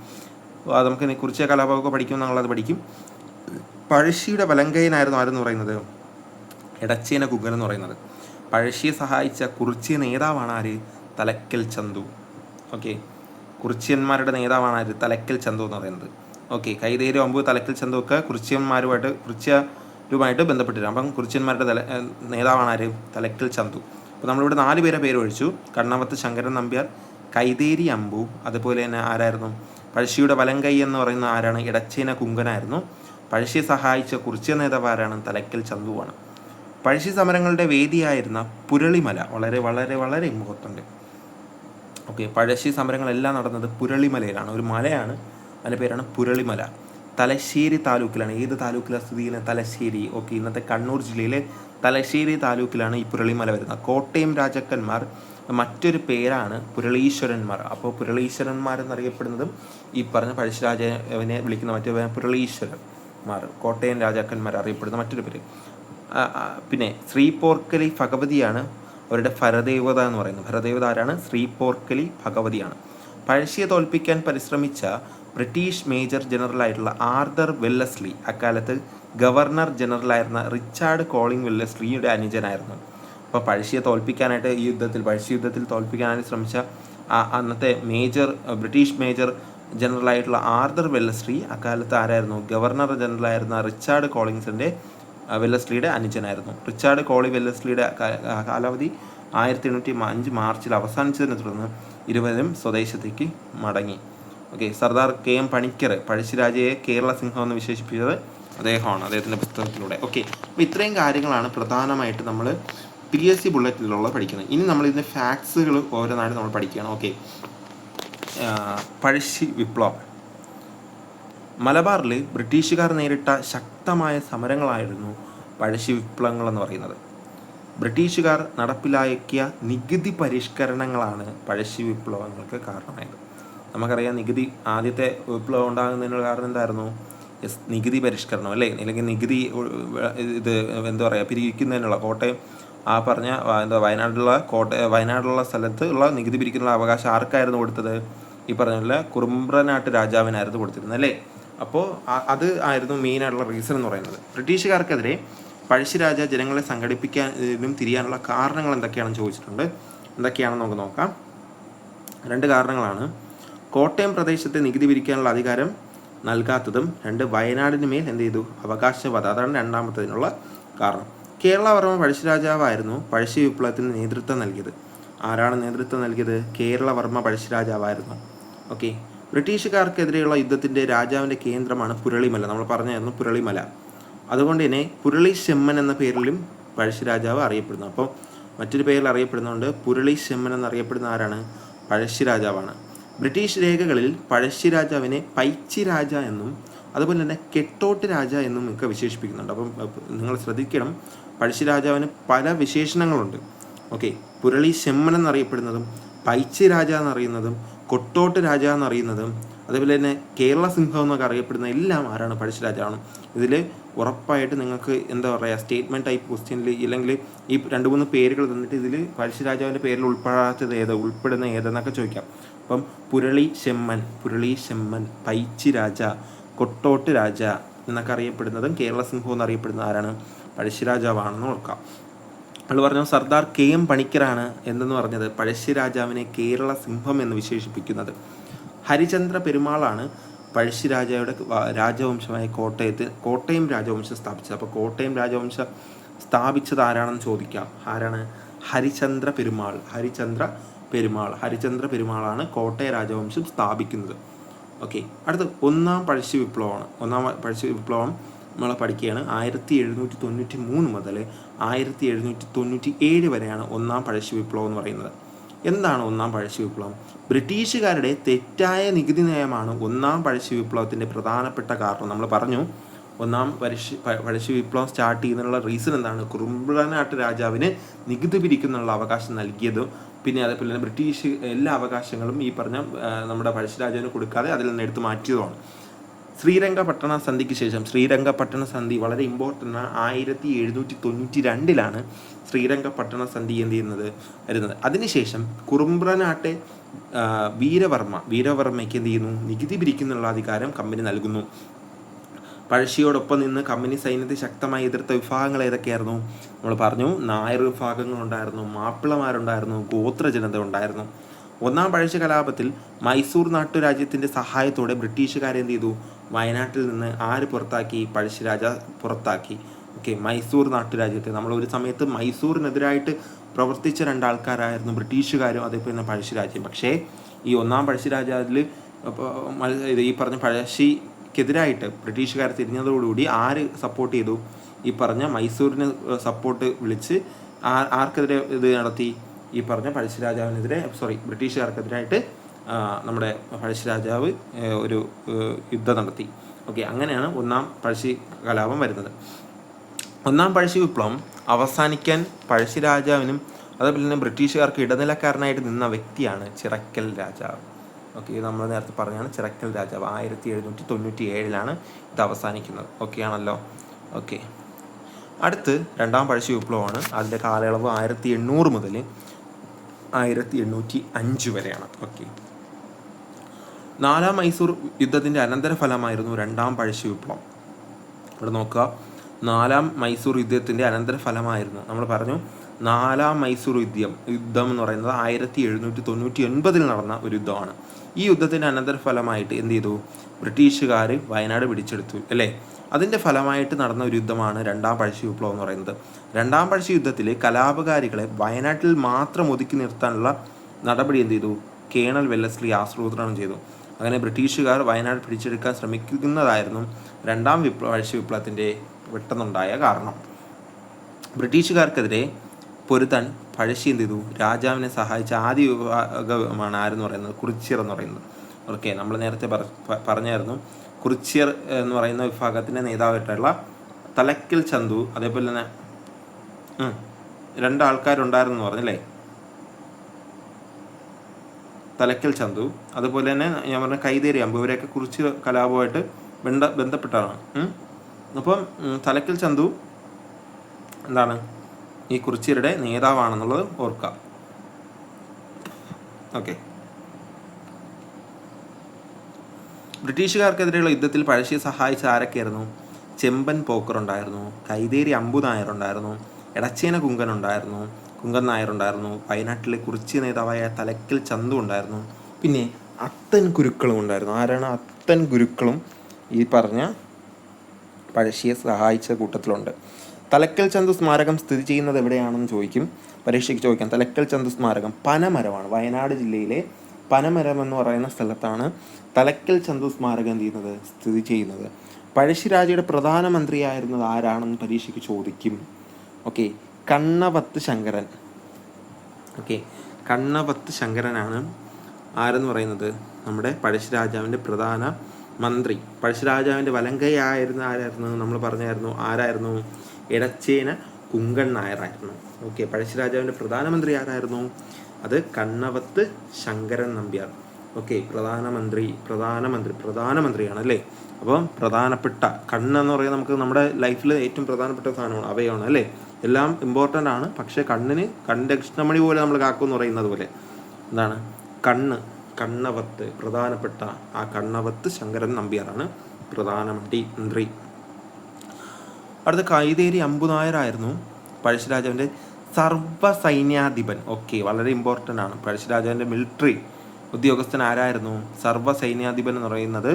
അത് നമുക്ക് കുറിച്യ കലാപമൊക്കെ പഠിക്കും, നമ്മളത് പഠിക്കും. പഴശ്ശിയുടെ വലങ്കയ്യനായിരുന്നു ആരെന്ന് പറയുന്നത്? ഇടച്ചേന കുങ്കൻ എന്ന് പറയുന്നത്. പഴശ്ശിയെ സഹായിച്ച കുറിച്യ നേതാവാണ് ആര്? തലക്കൽ ചന്തു. ഓക്കെ, കുറിച്യന്മാരുടെ നേതാവാണ് ആര്? തലക്കൽ ചന്തു എന്ന് പറയുന്നത്. ഓക്കെ, കൈതേരി അമ്പു, തലക്കൽ ചന്തു ഒക്കെ കുറിച്യരുമായിട്ട് ബന്ധപ്പെട്ടിരുന്നു. അപ്പം കുറിച്യന്മാരുടെ നേതാവാണ് ആര്? തലക്കൽ ചന്തു. അപ്പോൾ നമ്മളിവിടെ 4 പേരെ പേര് ഒഴിച്ചു. കണ്ണവത്ത് ശങ്കരൻ നമ്പ്യാർ, കൈതേരി അമ്പു, അതുപോലെ തന്നെ ആരായിരുന്നു? പഴശ്ശിയുടെ വലങ്കൈ എന്ന് പറയുന്ന ആരാണ്? ഇടച്ചേന കുങ്കനായിരുന്നു. പഴശ്ശിയെ സഹായിച്ച കുറിച്യ നേതാവ് ആരാണ്? തലക്കൽ ചന്തുവാണ്. പഴശ്ശി സമരങ്ങളുടെ വേദിയായിരുന്ന പുരളിമല വളരെ വളരെ വളരെ ഇമ്പോർട്ടൻ്റ്. ഓക്കെ, പഴശ്ശി സമരങ്ങളെല്ലാം നടന്നത് പുരളിമലയിലാണ്. ഒരു മലയാണ്, അതിൻ്റെ പേരാണ് പുരളിമല. തലശ്ശേരി താലൂക്കിലാണ്. ഏത് താലൂക്കിലാണ് സ്ഥിതി ചെയ്യുന്നത്? തലശ്ശേരി. ഓക്കെ, ഇന്നത്തെ കണ്ണൂർ ജില്ലയിലെ തലശ്ശേരി താലൂക്കിലാണ് ഈ പുരളിമല വരുന്നത്. കോട്ടയം രാജാക്കന്മാർ മറ്റൊരു പേരാണ് പുരളീശ്വരന്മാർ. അപ്പോൾ പുരളീശ്വരന്മാർ എന്നറിയപ്പെടുന്നതും ഈ പറഞ്ഞ പഴശ്ശിരാജാവിനെ വിളിക്കുന്ന മറ്റൊരു പുരളീശ്വരന്മാർ, കോട്ടയം രാജാക്കന്മാർ അറിയപ്പെടുന്ന മറ്റൊരു പേര്. പിന്നെ ശ്രീപോർക്കലി ഭഗവതിയാണ് അവരുടെ ഫരദേവത എന്ന് പറയുന്നത്. ഫരദേവത ആരാണ്? ശ്രീപോർക്കലി ഭഗവതിയാണ്. പഴശ്ശിയെ തോൽപ്പിക്കാൻ പരിശ്രമിച്ച ബ്രിട്ടീഷ് മേജർ ജനറലായിട്ടുള്ള ആർതർ വെല്ലസ്ലി അക്കാലത്ത് ഗവർണർ ജനറലായിരുന്ന റിച്ചാർഡ് കോളിംഗ് വെല്ലസ്ലിയുടെ അനുജനായിരുന്നു. അപ്പോൾ പഴശ്ശിയെ തോൽപ്പിക്കാനായിട്ട് പഴശ്ശി യുദ്ധത്തിൽ തോൽപ്പിക്കാനായിട്ട് ശ്രമിച്ച അന്നത്തെ ബ്രിട്ടീഷ് മേജർ ജനറലായിട്ടുള്ള ആർതർ വെല്ലസ്ലി അക്കാലത്ത് ആരായിരുന്നു? ഗവർണർ ജനറലായിരുന്ന റിച്ചാർഡ് കോളിംഗ്സിൻ്റെ വെല്ലസ്ലിയുടെ അനുജനായിരുന്നു. റിച്ചാർഡ് കോളി വെല്ലസ്ലിയുടെ കാലാവധി 1805 മാർച്ചിൽ അവസാനിച്ചതിനെ തുടർന്ന് ഇരുവരും സ്വദേശത്തേക്ക് മടങ്ങി. ഓക്കെ, സർദാർ KM പണിക്കർ പഴശ്ശിരാജയെ കേരള സിംഹം എന്ന് വിശേഷിപ്പിച്ചത് അദ്ദേഹമാണ്, അദ്ദേഹത്തിൻ്റെ പുസ്തകത്തിലൂടെ. ഓക്കെ, അപ്പോൾ ഇത്രയും കാര്യങ്ങളാണ് പ്രധാനമായിട്ട് നമ്മൾ PSC ബുള്ളറ്റിലുള്ള പഠിക്കുന്നത്. ഇനി നമ്മൾ ഇതിൻ്റെ ഫാക്ട്സുകൾ ഓരോന്നായിട്ട് നമ്മൾ പഠിക്കുകയാണ്. ഓക്കെ, പഴശ്ശി വിപ്ലവം. മലബാറിൽ ബ്രിട്ടീഷുകാർ നേരിട്ട ശക്തമായ സമരങ്ങളായിരുന്നു പഴശ്ശി വിപ്ലവങ്ങൾ എന്ന് പറയുന്നത്. ബ്രിട്ടീഷുകാർ നടപ്പിലാക്കിയ നികുതി പരിഷ്കരണങ്ങളാണ് പഴശ്ശി വിപ്ലവങ്ങൾക്ക് കാരണമായത്. നമുക്കറിയാം, ആദ്യത്തെ വിപ്ലവം ഉണ്ടാകുന്നതിനുള്ള കാരണം എന്തായിരുന്നു? നികുതി പരിഷ്കരണം അല്ലേ? അല്ലെങ്കിൽ നികുതി പിരിക്കുന്നതിനുള്ള കോട്ടയം വയനാടുള്ള സ്ഥലത്ത് ഉള്ള നികുതി പിരിക്കാനുള്ള അവകാശം ആർക്കായിരുന്നു കൊടുത്തത്? ഈ പറഞ്ഞ കുറുമ്പ്രനാട്ട് രാജാവിനായിരുന്നു കൊടുത്തിരുന്നത് അല്ലേ? അപ്പോൾ അത് ആയിരുന്നു മെയിനായിട്ടുള്ള റീസൺ എന്ന് പറയുന്നത്. ബ്രിട്ടീഷുകാർക്കെതിരെ പഴശ്ശിരാജ ജനങ്ങളെ സംഘടിപ്പിക്കാനും തിരിയാനുള്ള കാരണങ്ങൾ എന്തൊക്കെയാണെന്ന് ചോദിച്ചിട്ടുണ്ട്. എന്തൊക്കെയാണെന്ന് നമുക്ക് നോക്കാം. 2 കാരണങ്ങളാണ്. കോട്ടയം പ്രദേശത്തെ നികുതി പിരിക്കാനുള്ള അധികാരം നൽകാത്തതും, 2 വയനാടിന് മേൽ എന്ത് ചെയ്തു? അവകാശവാദം. അതാണ് രണ്ടാമത്തതിനുള്ള കാരണം. കേരളവർമ്മ പഴശ്ശിരാജാവായിരുന്നു പഴശ്ശി വിപ്ലവത്തിന് നേതൃത്വം നൽകിയത്. ആരാണ് നേതൃത്വം നൽകിയത്? കേരളവർമ്മ പഴശ്ശിരാജാവായിരുന്നു. ഓക്കെ, ബ്രിട്ടീഷുകാർക്കെതിരെയുള്ള യുദ്ധത്തിൻ്റെ രാജാവിൻ്റെ കേന്ദ്രമാണ് പുരളിമല. നമ്മൾ പറഞ്ഞായിരുന്നു പുരളിമല. അതുകൊണ്ട് തന്നെ പുരളി ചെമ്മൻ എന്ന പേരിലും പഴശ്ശിരാജാവ് അറിയപ്പെടുന്നു. അപ്പോൾ മറ്റൊരു പേരിൽ അറിയപ്പെടുന്നുണ്ട്, പുരളി ചെമ്മൻ എന്നറിയപ്പെടുന്ന ആരാണ്? പഴശ്ശിരാജാവാണ്. ബ്രിട്ടീഷ് രേഖകളിൽ പഴശ്ശിരാജാവിനെ പൈച്ചി രാജ എന്നും അതുപോലെ തന്നെ കെട്ടോട്ട് രാജ എന്നും ഒക്കെ വിശേഷിപ്പിക്കുന്നുണ്ട്. അപ്പം നിങ്ങൾ ശ്രദ്ധിക്കണം, പഴശ്ശിരാജാവിന് പല വിശേഷണങ്ങളുണ്ട്. ഓക്കെ, പുരളി ചെമ്മൻ എന്നറിയപ്പെടുന്നതും പൈച്ചി രാജ എന്നറിയുന്നതും കൊട്ടോട്ട് രാജ എന്നറിയുന്നതും അതേപോലെ തന്നെ കേരള സിംഹം എന്നൊക്കെ അറിയപ്പെടുന്ന എല്ലാം ആരാണ്? പഴശ്ശിരാജാവാണ്. ഇതിൽ ഉറപ്പായിട്ട് നിങ്ങൾക്ക് എന്താ പറയുക, സ്റ്റേറ്റ്മെൻറ്റ് ടൈപ്പ് ക്വസ്റ്റ്യനിൽ ഇല്ലെങ്കിൽ ഈ 2-3 പേരുകൾ തന്നിട്ട് ഇതിൽ പഴശ്ശിരാജാവിൻ്റെ പേരിൽ ഉൾപ്പെടുന്ന ഏതെന്നൊക്കെ ചോദിക്കാം. അപ്പം പുരളി ചെമ്മൻ, പൈച്ചി രാജ, കൊട്ടോട്ട് രാജ എന്നൊക്കെ അറിയപ്പെടുന്നതും കേരള സിംഹം എന്നറിയപ്പെടുന്ന ആരാണ്? പഴശ്ശിരാജാവാണെന്ന് ഓർക്കാം. നമ്മൾ പറഞ്ഞു സർദാർ KM പണിക്കരാണ് എന്തെന്ന് പറഞ്ഞത് പഴശ്ശിരാജാവിനെ കേരള സിംഹം എന്ന് വിശേഷിപ്പിക്കുന്നത്. ഹരിചന്ദ്ര പെരുമാളാണ് പഴശ്ശിരാജയുടെ രാജവംശമായ കോട്ടയം രാജവംശം സ്ഥാപിച്ചത്. അപ്പോൾ കോട്ടയം രാജവംശ സ്ഥാപിച്ചത് ആരാണെന്ന് ചോദിക്കാം. ആരാണ്? ഹരിചന്ദ്ര പെരുമാളാണ് കോട്ടയ രാജവംശം സ്ഥാപിക്കുന്നത്. ഓക്കെ, അടുത്ത് ഒന്നാം പഴശ്ശി വിപ്ലവമാണ്. ഒന്നാം പഴശ്ശി വിപ്ലവം നമ്മൾ പഠിക്കുകയാണ്. 1793 മുതൽ 1797 വരെയാണ് ഒന്നാം പഴശ്ശി വിപ്ലവം എന്ന് പറയുന്നത്. എന്താണ് ഒന്നാം പഴശ്ശി വിപ്ലവം? ബ്രിട്ടീഷുകാരുടെ തെറ്റായ നികുതി നയമാണ് ഒന്നാം പഴശ്ശി വിപ്ലവത്തിൻ്റെ പ്രധാനപ്പെട്ട കാരണം. നമ്മൾ പറഞ്ഞു ഒന്നാം പഴശ്ശി വിപ്ലവം സ്റ്റാർട്ട് ചെയ്യുന്നതിനുള്ള റീസൺ എന്താണ്? കുറുമ്പ്രനാട്ട് രാജാവിന് നികുതി പിരിക്കുന്നുള്ള അവകാശം നൽകിയതും പിന്നെ അതേപോലെ തന്നെ ബ്രിട്ടീഷ് എല്ലാ അവകാശങ്ങളും ഈ പറഞ്ഞ നമ്മുടെ പഴശ്ശിരാജാവിന് കൊടുക്കാതെ അതിൽ നിന്ന് എടുത്ത് മാറ്റിയതുമാണ്. ശ്രീരംഗപട്ടണ സന്ധിക്ക് ശേഷം, ശ്രീരംഗപട്ടണ സന്ധി വളരെ ഇമ്പോർട്ടൻ്റ് ആണ്. 1792 ശ്രീരംഗപട്ടണ സന്ധി എന്ത് ചെയ്യുന്നത് വരുന്നത്. അതിനുശേഷം കുറുമ്പ്രനാട്ടെ വീരവർമ്മയ്ക്ക് എന്ത് ചെയ്യുന്നു? നികുതി പിരിക്കുന്നുള്ള അധികാരം കമ്പനി നൽകുന്നു. പഴശ്ശിയോടൊപ്പം നിന്ന് കമ്പനി സൈന്യത്തെ ശക്തമായി എതിർത്ത വിഭാഗങ്ങൾ ഏതൊക്കെയായിരുന്നു? നമ്മൾ പറഞ്ഞു നായർ വിഭാഗങ്ങളുണ്ടായിരുന്നു, മാപ്പിളമാരുണ്ടായിരുന്നു, ഗോത്രജനത ഉണ്ടായിരുന്നു. ഒന്നാം പഴശ്ശി കലാപത്തിൽ മൈസൂർ നാട്ടുരാജ്യത്തിൻ്റെ സഹായത്തോടെ ബ്രിട്ടീഷുകാരെന്ത് ചെയ്തു? വയനാട്ടിൽ നിന്ന് ആര് പുറത്താക്കി? പഴശ്ശിരാജ പുറത്താക്കി. ഓക്കെ, മൈസൂർ നാട്ടുരാജ്യത്തെ നമ്മൾ ഒരു സമയത്ത് മൈസൂറിനെതിരായിട്ട് പ്രവർത്തിച്ച രണ്ടാൾക്കാരായിരുന്നു ബ്രിട്ടീഷുകാരും അതേപോലെ തന്നെ പഴശ്ശിരാജയും. പക്ഷേ ഈ ഒന്നാം പഴശ്ശിരാജാവിൽ ഈ പറഞ്ഞ പഴശ്ശിക്കെതിരായിട്ട് ബ്രിട്ടീഷുകാർ തിരിഞ്ഞതോടുകൂടി ആര് സപ്പോർട്ട് ചെയ്തു? ഈ പറഞ്ഞ മൈസൂരിന് സപ്പോർട്ട് വിളിച്ച് ആർക്കെതിരെ ഇത് നടത്തി? ഈ പറഞ്ഞ പഴശ്ശിരാജാവിനെതിരെ ബ്രിട്ടീഷുകാർക്കെതിരായിട്ട് നമ്മുടെ പഴശ്ശിരാജാവ് ഒരു യുദ്ധം നടത്തി. ഓക്കെ, അങ്ങനെയാണ് ഒന്നാം പഴശ്ശി കലാപം വരുന്നത്. ഒന്നാം പഴശ്ശി വിപ്ലവം അവസാനിക്കാൻ പഴശ്ശിരാജാവിനും അതേപോലെ തന്നെ ബ്രിട്ടീഷുകാർക്ക് ഇടനിലക്കാരനായിട്ട് നിന്ന വ്യക്തിയാണ് ചിറക്കൽ രാജാവ്. ഓക്കെ, നമ്മൾ നേരത്തെ പറഞ്ഞാണ് ചിറക്കൽ രാജാവ്. 1797 ഇത് അവസാനിക്കുന്നത്. ഓക്കെ ആണല്ലോ. ഓക്കെ, അടുത്ത് രണ്ടാം പഴശ്ശി വിപ്ലവമാണ്. അതിൻ്റെ കാലയളവ് 1800 മുതൽ 1805 വരെയാണ്. ഓക്കെ, നാലാം മൈസൂർ യുദ്ധത്തിൻ്റെ അനന്തരഫലമായിരുന്നു രണ്ടാം പഴശ്ശി വിപ്ലവം. ഇവിടെ നോക്കുക, നാലാം മൈസൂർ യുദ്ധത്തിൻ്റെ അനന്തരഫലമായിരുന്നു. നമ്മൾ പറഞ്ഞു നാലാം മൈസൂർ യുദ്ധം എന്ന് പറയുന്നത് 1799 നടന്ന ഒരു യുദ്ധമാണ്. ഈ യുദ്ധത്തിൻ്റെ അനന്തരഫലമായിട്ട് എന്ത് ചെയ്തു? ബ്രിട്ടീഷുകാർ വയനാട് പിടിച്ചെടുത്തു അല്ലേ? അതിൻ്റെ ഫലമായിട്ട് നടന്ന ഒരു യുദ്ധമാണ് രണ്ടാം പഴശ്ശി വിപ്ലവം എന്ന് പറയുന്നത്. രണ്ടാം പഴശ്ശി യുദ്ധത്തിൽ കലാപകാരികളെ വയനാട്ടിൽ മാത്രം ഒതുക്കി നിർത്താനുള്ള നടപടി എന്ത് ചെയ്തു? കേണൽ വെല്ലസ്ലി ആസൂത്രണം ചെയ്തു. അങ്ങനെ ബ്രിട്ടീഷുകാർ വയനാട് പിടിച്ചെടുക്കാൻ ശ്രമിക്കുന്നതായിരുന്നു രണ്ടാം പഴശ്ശി വിപ്ലവത്തിൻ്റെ പെട്ടെന്നുണ്ടായ കാരണം. ബ്രിട്ടീഷുകാർക്കെതിരെ പൊരുത്താൻ പഴശ്ശി എന്ത് ചെയ്തു? രാജാവിനെ സഹായിച്ച ആദ്യ വിഭാഗമാണ് ആരെന്ന് പറയുന്നത്? കുറിച്യർ എന്ന് പറയുന്നത്. ഓക്കെ, നമ്മൾ നേരത്തെ പറഞ്ഞായിരുന്നു കുറിച്യർ എന്ന് പറയുന്ന വിഭാഗത്തിൻ്റെ നേതാവായിട്ടുള്ള തലക്കൽ ചന്തു, അതേപോലെ തന്നെ രണ്ടാൾക്കാരുണ്ടായിരുന്നു പറഞ്ഞല്ലേ, തലക്കൽ ചന്തു അതുപോലെ തന്നെ ഞാൻ പറഞ്ഞ കൈതേരി അമ്പു, ഇവരെയൊക്കെ കുറിച്ച് കലാപമായിട്ട് ബന്ധപ്പെട്ടാണ്. അപ്പം തലക്കൽ ചന്തു എന്താണ്? ഈ കുറിച്യരുടെ നേതാവാണെന്നുള്ളത് ഓർക്കാം. ഓക്കെ, ബ്രിട്ടീഷുകാർക്കെതിരെയുള്ള യുദ്ധത്തിൽ പഴശ്ശിയെ സഹായിച്ച ആരൊക്കെയായിരുന്നു? ചെമ്പൻ പോക്കർ ഉണ്ടായിരുന്നു, കൈതേരി അമ്പു നായർ ഉണ്ടായിരുന്നു, എടച്ചേന കുങ്കൻ നായർ ഉണ്ടായിരുന്നു, വയനാട്ടിലെ കുറിച്യ നേതാവായ തലക്കൽ ചന്തു ഉണ്ടായിരുന്നു, പിന്നെ അത്തൻ ഗുരുക്കളും ഉണ്ടായിരുന്നു. ആരാണ്? അത്തൻ ഗുരുക്കളും ഈ പറഞ്ഞ പഴശ്ശിയെ സഹായിച്ച കൂട്ടത്തിലുണ്ട്. തലക്കൽ ചന്തു സ്മാരകം സ്ഥിതി ചെയ്യുന്നത് എവിടെയാണെന്ന് ചോദിക്കും, പരീക്ഷയ്ക്ക് ചോദിക്കാം. തലക്കൽ ചന്തു സ്മാരകം പനമരമാണ്. വയനാട് ജില്ലയിലെ പനമരം എന്ന് പറയുന്ന സ്ഥലത്താണ് തലക്കൽ ചന്തു സ്മാരകം എന്ത് ചെയ്യുന്നത്? സ്ഥിതി ചെയ്യുന്നത്. പഴശ്ശിരാജയുടെ പ്രധാനമന്ത്രിയായിരുന്നത് ആരാണെന്ന് പരീക്ഷയ്ക്ക് ചോദിക്കും. ഓക്കെ, കണ്ണവത്ത് ശങ്കരൻ. ഓക്കെ, കണ്ണവത്ത് ശങ്കരനാണ് ആരെന്ന് പറയുന്നത്? നമ്മുടെ പഴശ്ശിരാജാവിൻ്റെ പ്രധാന മന്ത്രി. പഴശ്ശിരാജാവിൻ്റെ വലങ്കൈ ആരായിരുന്നു? നമ്മൾ പറഞ്ഞായിരുന്നു ആരായിരുന്നു? എടച്ചേന കുങ്കൻ നായരായിരുന്നു. ഓക്കെ, പഴശ്ശിരാജാവിൻ്റെ പ്രധാനമന്ത്രി അത് കണ്ണവത്ത് ശങ്കരൻ നമ്പ്യാർ. ഓക്കെ, പ്രധാനമന്ത്രിയാണ് അല്ലേ? അപ്പം പ്രധാനപ്പെട്ട കണ്ണെന്ന് പറയുന്നത് നമുക്ക് നമ്മുടെ ലൈഫിൽ ഏറ്റവും പ്രധാനപ്പെട്ട സാധനമാണ്, അവയവമാണ് അല്ലേ? എല്ലാം ഇമ്പോർട്ടൻ്റ് ആണ്. പക്ഷേ കണ്ണിൻ്റെ കൃഷ്ണമണി പോലെ നമ്മൾ കാക്കുമെന്ന് പറയുന്നത് പോലെ എന്താണ്? കണ്ണവത്ത്, പ്രധാനപ്പെട്ട ആ കണ്ണവത്ത് ശങ്കരൻ നമ്പ്യാറാണ് പ്രധാനമന്ത്രി. അടുത്ത കൈതേരി അമ്പുനായരായിരുന്നു പഴശ്ശിരാജാവിൻ്റെ സർവ്വസൈന്യാധിപൻ. ഓക്കെ, വളരെ ഇമ്പോർട്ടൻ്റ് ആണ്. പഴശ്ശിരാജാവിൻ്റെ മിലിറ്ററി ഉദ്യോഗസ്ഥൻ ആരായിരുന്നു? സർവ്വസൈന്യാധിപൻ എന്ന് പറയുന്നത്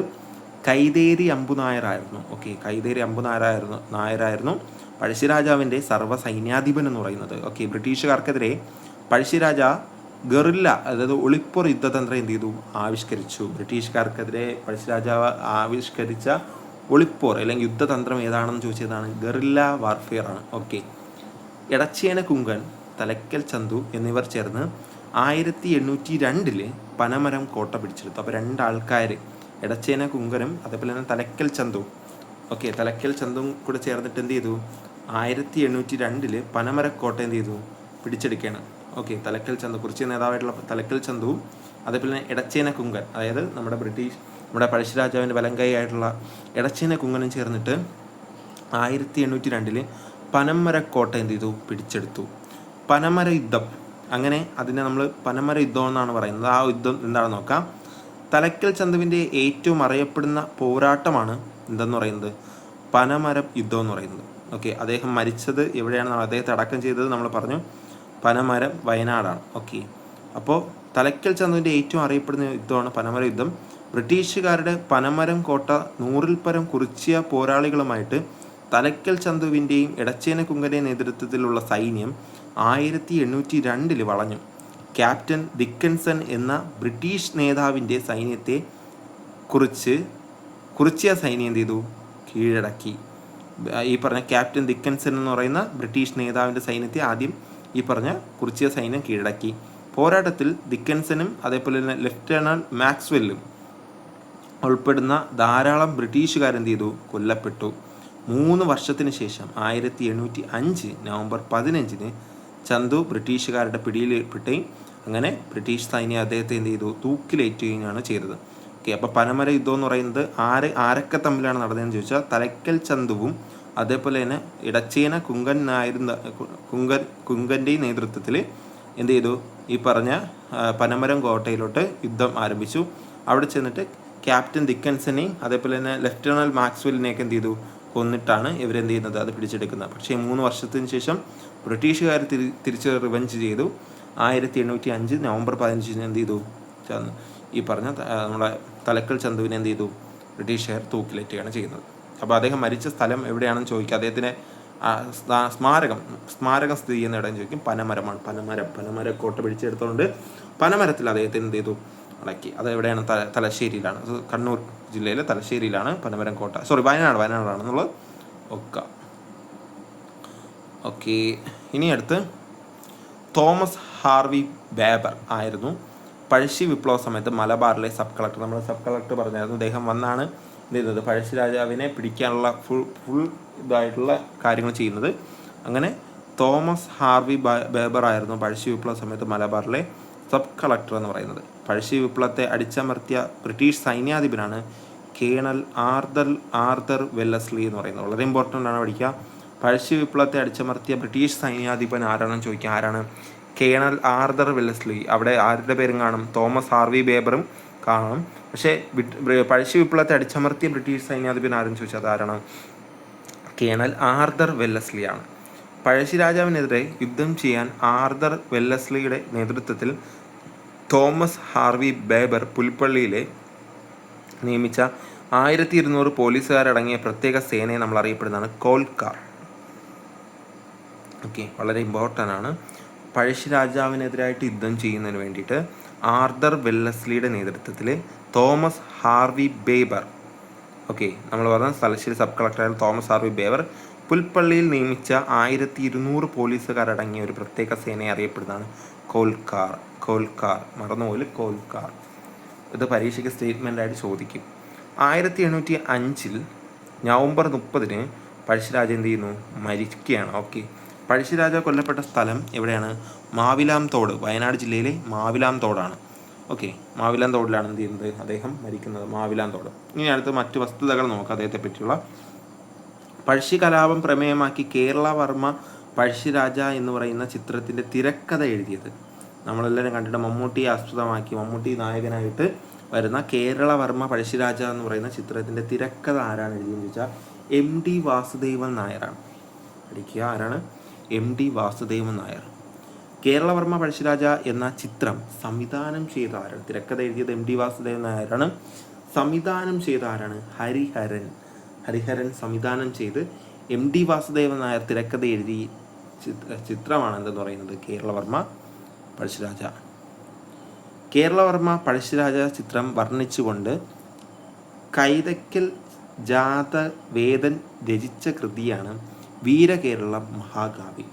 കൈതേരി അമ്പുനായരായിരുന്നു. ഓക്കെ, കൈതേരി അമ്പുനായരായിരുന്നു പഴശ്ശിരാജാവിൻ്റെ സർവ്വ സൈന്യാധിപൻ എന്ന് പറയുന്നത്. ഓക്കെ, ബ്രിട്ടീഷുകാർക്കെതിരെ പഴശ്ശിരാജ ഗറില്ല, അതായത് ഒളിപ്പുർ യുദ്ധതന്ത്രം എന്ത് ചെയ്തു, ആവിഷ്കരിച്ചു. ബ്രിട്ടീഷുകാർക്കെതിരെ പഴശ്ശിരാജാവ് ആവിഷ്കരിച്ച ഒളിപ്പോർ അല്ലെങ്കിൽ യുദ്ധതന്ത്രം ഏതാണെന്ന് ചോദിച്ചതാണ് ഗറില്ല വാർഫെയർ ആണ്. ഓക്കെ, എടച്ചേന കുങ്കൻ, തലക്കൽ ചന്തു എന്നിവർ ചേർന്ന് 1802 പനമരം കോട്ട പിടിച്ചെടുത്തു. അപ്പോൾ രണ്ടാൾക്കാർ, എടച്ചേന കുങ്കനും അതേപോലെ തന്നെ തലക്കൽ ചന്തു, ഓക്കെ, തലക്കൽ ചന്തും കൂടെ ചേർന്നിട്ട് എന്ത് ചെയ്തു, 1802 പനമരക്കോട്ട എന്ത് ചെയ്തു, പിടിച്ചെടുക്കുകയാണ്. ഓക്കെ, തലക്കൽ ചന്തു, കുറിച്യ നേതാവായിട്ടുള്ള തലക്കൽ ചന്തുവും അതേപോലെ തന്നെ എടച്ചേന കുങ്കൻ, അതായത് നമ്മുടെ പഴശ്ശിരാജാവിൻ്റെ വലങ്കൈ ആയിട്ടുള്ള എടച്ചേന കുങ്കനും ചേർന്നിട്ട് 1802 പനമരക്കോട്ട എന്ത് ചെയ്തു, പിടിച്ചെടുത്തു. പനമര യുദ്ധം, അങ്ങനെ അതിനെ നമ്മൾ പനമര യുദ്ധം എന്നാണ് പറയുന്നത്. ആ യുദ്ധം എന്താണെന്ന് നോക്കാം. തലക്കൽ ചന്തുവിൻ്റെ ഏറ്റവും അറിയപ്പെടുന്ന പോരാട്ടമാണ് എന്തെന്ന് പറയുന്നത്, പനമരം യുദ്ധം എന്ന് പറയുന്നത്. ഓക്കെ, അദ്ദേഹം മരിച്ചത് എവിടെയാണ്, അദ്ദേഹത്തെ അടക്കം ചെയ്തത് നമ്മൾ പറഞ്ഞു, പനമരം, വയനാടാണ്. ഓക്കെ, അപ്പോൾ തലക്കൽ ചന്തുവിൻ്റെ ഏറ്റവും അറിയപ്പെടുന്ന യുദ്ധമാണ് പനമര യുദ്ധം. ബ്രിട്ടീഷുകാരുടെ പനമരം കോട്ട 100-ൽ പരം കുറിച്യ പോരാളികളുമായിട്ട് തലക്കൽ ചന്തുവിൻ്റെയും എടച്ചേന കുങ്കൻ്റെയും നേതൃത്വത്തിലുള്ള സൈന്യം 1802 വളഞ്ഞു. ക്യാപ്റ്റൻ ദിക്കൻസൺ എന്ന ബ്രിട്ടീഷ് നേതാവിൻ്റെ സൈന്യത്തെ കുറിച്യ സൈന്യം എന്ത് ചെയ്തു, കീഴടക്കി. ഈ പറഞ്ഞ ക്യാപ്റ്റൻ ദിക്കൻസൺ എന്ന് പറയുന്ന ബ്രിട്ടീഷ് നേതാവിൻ്റെ സൈന്യത്തെ ആദ്യം ഈ പറഞ്ഞ കുറിച്യ സൈന്യം കീഴടക്കി. പോരാട്ടത്തിൽ ദിക്കൻസനും അതേപോലെ തന്നെ ലഫ്റ്റനന്റ് മാക്സ്വെല്ലും ഉൾപ്പെടുന്ന ധാരാളം ബ്രിട്ടീഷുകാരെന്ത് ചെയ്തു, കൊല്ലപ്പെട്ടു. 3 വർഷത്തിന് ശേഷം 1805 നവംബർ 15 ചന്തു ബ്രിട്ടീഷുകാരുടെ പിടിയിൽപ്പെട്ടുകയും അങ്ങനെ ബ്രിട്ടീഷ് സൈന്യം അദ്ദേഹത്തെ എന്ത് ചെയ്തു, തൂക്കിലേറ്റുകയാണ് ചെയ്തത്. ഓക്കെ, അപ്പോൾ പനമര യുദ്ധം എന്ന് പറയുന്നത് ആരൊക്കെ തമ്മിലാണ് നടന്നതെന്ന് ചോദിച്ചാൽ തലക്കൽ ചന്തുവും അതേപോലെ തന്നെ ഇടച്ചേന കുങ്കൻ്റെയും നേതൃത്വത്തിൽ എന്ത് ചെയ്തു, ഈ പറഞ്ഞ പനമരം കോട്ടയിലോട്ട് യുദ്ധം ആരംഭിച്ചു. അവിടെ ചെന്നിട്ട് ക്യാപ്റ്റൻ ദിക്കൻസനെയും അതേപോലെ തന്നെ ലഫ്റ്റനന്റ് മാക്സ്വെല്ലിനെയൊക്കെ എന്ത് ചെയ്തു, കൊന്നിട്ടാണ് ഇവരെന്ത് ചെയ്യുന്നത്, അത് പിടിച്ചെടുക്കുന്നത്. പക്ഷേ 3 വർഷത്തിന് ശേഷം ബ്രിട്ടീഷുകാർ തിരിച്ച് റിവഞ്ച് ചെയ്തു. 1805 നവംബർ 15 എന്ത് ചെയ്തു, ഈ പറഞ്ഞ നമ്മുടെ തലക്കൽ ചന്തുവിനെ എന്ത് ചെയ്തു, ബ്രിട്ടീഷുകാർ തൂക്കിലേറ്റുകയാണ് ചെയ്യുന്നത്. അപ്പോൾ അദ്ദേഹം മരിച്ച സ്ഥലം എവിടെയാണെന്ന് ചോദിക്കുക. അദ്ദേഹത്തിന് സ്മാരകം സ്ഥിതി ചെയ്യുന്ന ഇടം ചോദിക്കും. പനമരമാണ്. പനമരക്കോട്ട പിടിച്ചെടുത്തുകൊണ്ട് പനമരത്തിൽ അദ്ദേഹത്തിന് എന്ത് ചെയ്തു, അടക്കി. അത് എവിടെയാണ്, തലശ്ശേരിയിലാണ്, കണ്ണൂർ ജില്ലയിലെ തലശ്ശേരിയിലാണ് പനമരം കോട്ട. വയനാടാണെന്നുള്ളത്. ഓക്കെ, ഇനി അടുത്ത് തോമസ് ഹാർവി ബേബർ ആയിരുന്നു പഴശ്ശി വിപ്ലവ സമയത്ത് മലബാറിലെ സബ് കളക്ടർ. നമ്മൾ സബ് കളക്ടർ പറഞ്ഞായിരുന്നു. അദ്ദേഹം വന്നാണ് എന്ത് ചെയ്തത്, പഴശ്ശി രാജാവിനെ പിടിക്കാനുള്ള ഫുൾ ഇതായിട്ടുള്ള കാര്യങ്ങൾ ചെയ്യുന്നത്. അങ്ങനെ തോമസ് ഹാർവി ബേബർ ആയിരുന്നു പഴശ്ശി വിപ്ലവ സമയത്ത് മലബാറിലെ സബ് കളക്ടർ എന്ന് പറയുന്നത്. പഴശ്ശി വിപ്ലവത്തെ അടിച്ചമർത്തിയ ബ്രിട്ടീഷ് സൈന്യാധിപനാണ് കേണൽ ആർതർ വെല്ലസ്ലി എന്ന് പറയുന്നത്. വളരെ ഇമ്പോർട്ടൻ്റ് ആണ് പഠിക്കുക. പഴശ്ശി വിപ്ലവത്തെ അടിച്ചമർത്തിയ ബ്രിട്ടീഷ് സൈന്യാധിപൻ ആരാണെന്ന് ചോദിക്കുക. ആരാണ്? Colonel Arthur Wellesley. അവിടെ ആരുടെ പേരും കാണും, തോമസ് ഹാർവി ബേബറും കാണും. പക്ഷേ പഴശ്ശി വിപ്ലവത്തെ അടിച്ചമർത്തിയ ബ്രിട്ടീഷ് സൈന്യാധിപൻ ആരെന്ന് ചോദിച്ചാൽ അതാരാണ്? കേണൽ ആർതർ വെല്ലസ്ലിയാണ്. പഴശ്ശി രാജാവിനെതിരെ യുദ്ധം ചെയ്യാൻ ആർതർ വെല്ലസ്ലിയുടെ നേതൃത്വത്തിൽ തോമസ് ഹാർവി ബേബർ പുൽപ്പള്ളിയിലെ നിയമിച്ച 1200 പോലീസുകാരടങ്ങിയ പ്രത്യേക സേനയെ നമ്മൾ അറിയപ്പെടുന്നതാണ് കോൽക്കാർ. ഓക്കെ, വളരെ ഇമ്പോർട്ടൻ്റ് ആണ്. പഴശ്ശി രാജാവിനെതിരായിട്ട് യുദ്ധം ചെയ്യുന്നതിന് വേണ്ടിയിട്ട് ആർതർ വെല്ലസ്ലിയുടെ നേതൃത്വത്തിൽ തോമസ് ഹാർവി ബേബർ, ഓക്കെ, നമ്മൾ പറഞ്ഞ തലശ്ശേരി സബ് കളക്ടറായ തോമസ് ഹാർവി ബേബർ പുൽപ്പള്ളിയിൽ നിയമിച്ച 1200 പോലീസുകാരടങ്ങിയ ഒരു പ്രത്യേക സേനയെ അറിയപ്പെടുന്നതാണ് കോൽക്കാർ. മറന്നുപോലെ കോൽക്കാർ. ഇത് പരീക്ഷയ്ക്ക് സ്റ്റേറ്റ്മെൻ്റായിട്ട് ചോദിക്കും. 1805 നവംബർ 30 പഴശ്ശിരാജ എന്ത് ചെയ്യുന്നു? മരിക്കുകയാണ്. ഓക്കെ, പഴശ്ശിരാജ കൊല്ലപ്പെട്ട സ്ഥലം എവിടെയാണ്? മാവിലാം തോട്, വയനാട് ജില്ലയിലെ മാവിലാം തോടാണ്. ഓക്കെ, മാവിലാം തോടിലാണ് എന്ത് ചെയ്യുന്നത്? അദ്ദേഹം മരിക്കുന്നത് മാവിലാം തോട്. ഇനി അടുത്ത് മറ്റു വസ്തുതകൾ നോക്കാം അദ്ദേഹത്തെ പറ്റിയുള്ള. പഴശ്ശി കലാപം പ്രമേയമാക്കി കേരളവർമ്മ പഴശ്ശിരാജ എന്ന് പറയുന്ന ചിത്രത്തിൻ്റെ തിരക്കഥ എഴുതിയത് നമ്മളെല്ലാവരും കണ്ടിട്ട് മമ്മൂട്ടിയെ ആസ്പദമാക്കി മമ്മൂട്ടി നായകനായിട്ട് വരുന്ന കേരളവർമ്മ പഴശ്ശിരാജ എന്ന് പറയുന്ന ചിത്രത്തിൻ്റെ തിരക്കഥ ആരാണ് എഴുതിയെന്ന് ചോദിച്ചാൽ MD വാസുദേവൻ നായരാണ്. പഠിക്കുക, ആരാണ്? MD വാസുദേവൻ നായർ. കേരളവർമ്മ പഴശ്ശിരാജ എന്ന ചിത്രം സംവിധാനം ചെയ്ത ആരാണ്? തിരക്കഥ എഴുതിയത് MD വാസുദേവൻ നായരാണ്. സംവിധാനം ചെയ്ത ആരാണ്? ഹരിഹരൻ സംവിധാനം ചെയ്ത് MD വാസുദേവൻ നായർ തിരക്കഥ എഴുതി ചിത്രമാണ് എന്തെന്ന് പറയുന്നത് കേരളവർമ്മ പഴശ്ശിരാജ. കേരളവർമ്മ പഴശ്ശിരാജ ചിത്രം വർണ്ണിച്ചുകൊണ്ട് കൈതയ്ക്കൽ ജാതവേദൻ രചിച്ച കൃതിയാണ് വീരകേരളം മഹാകാവ്യം.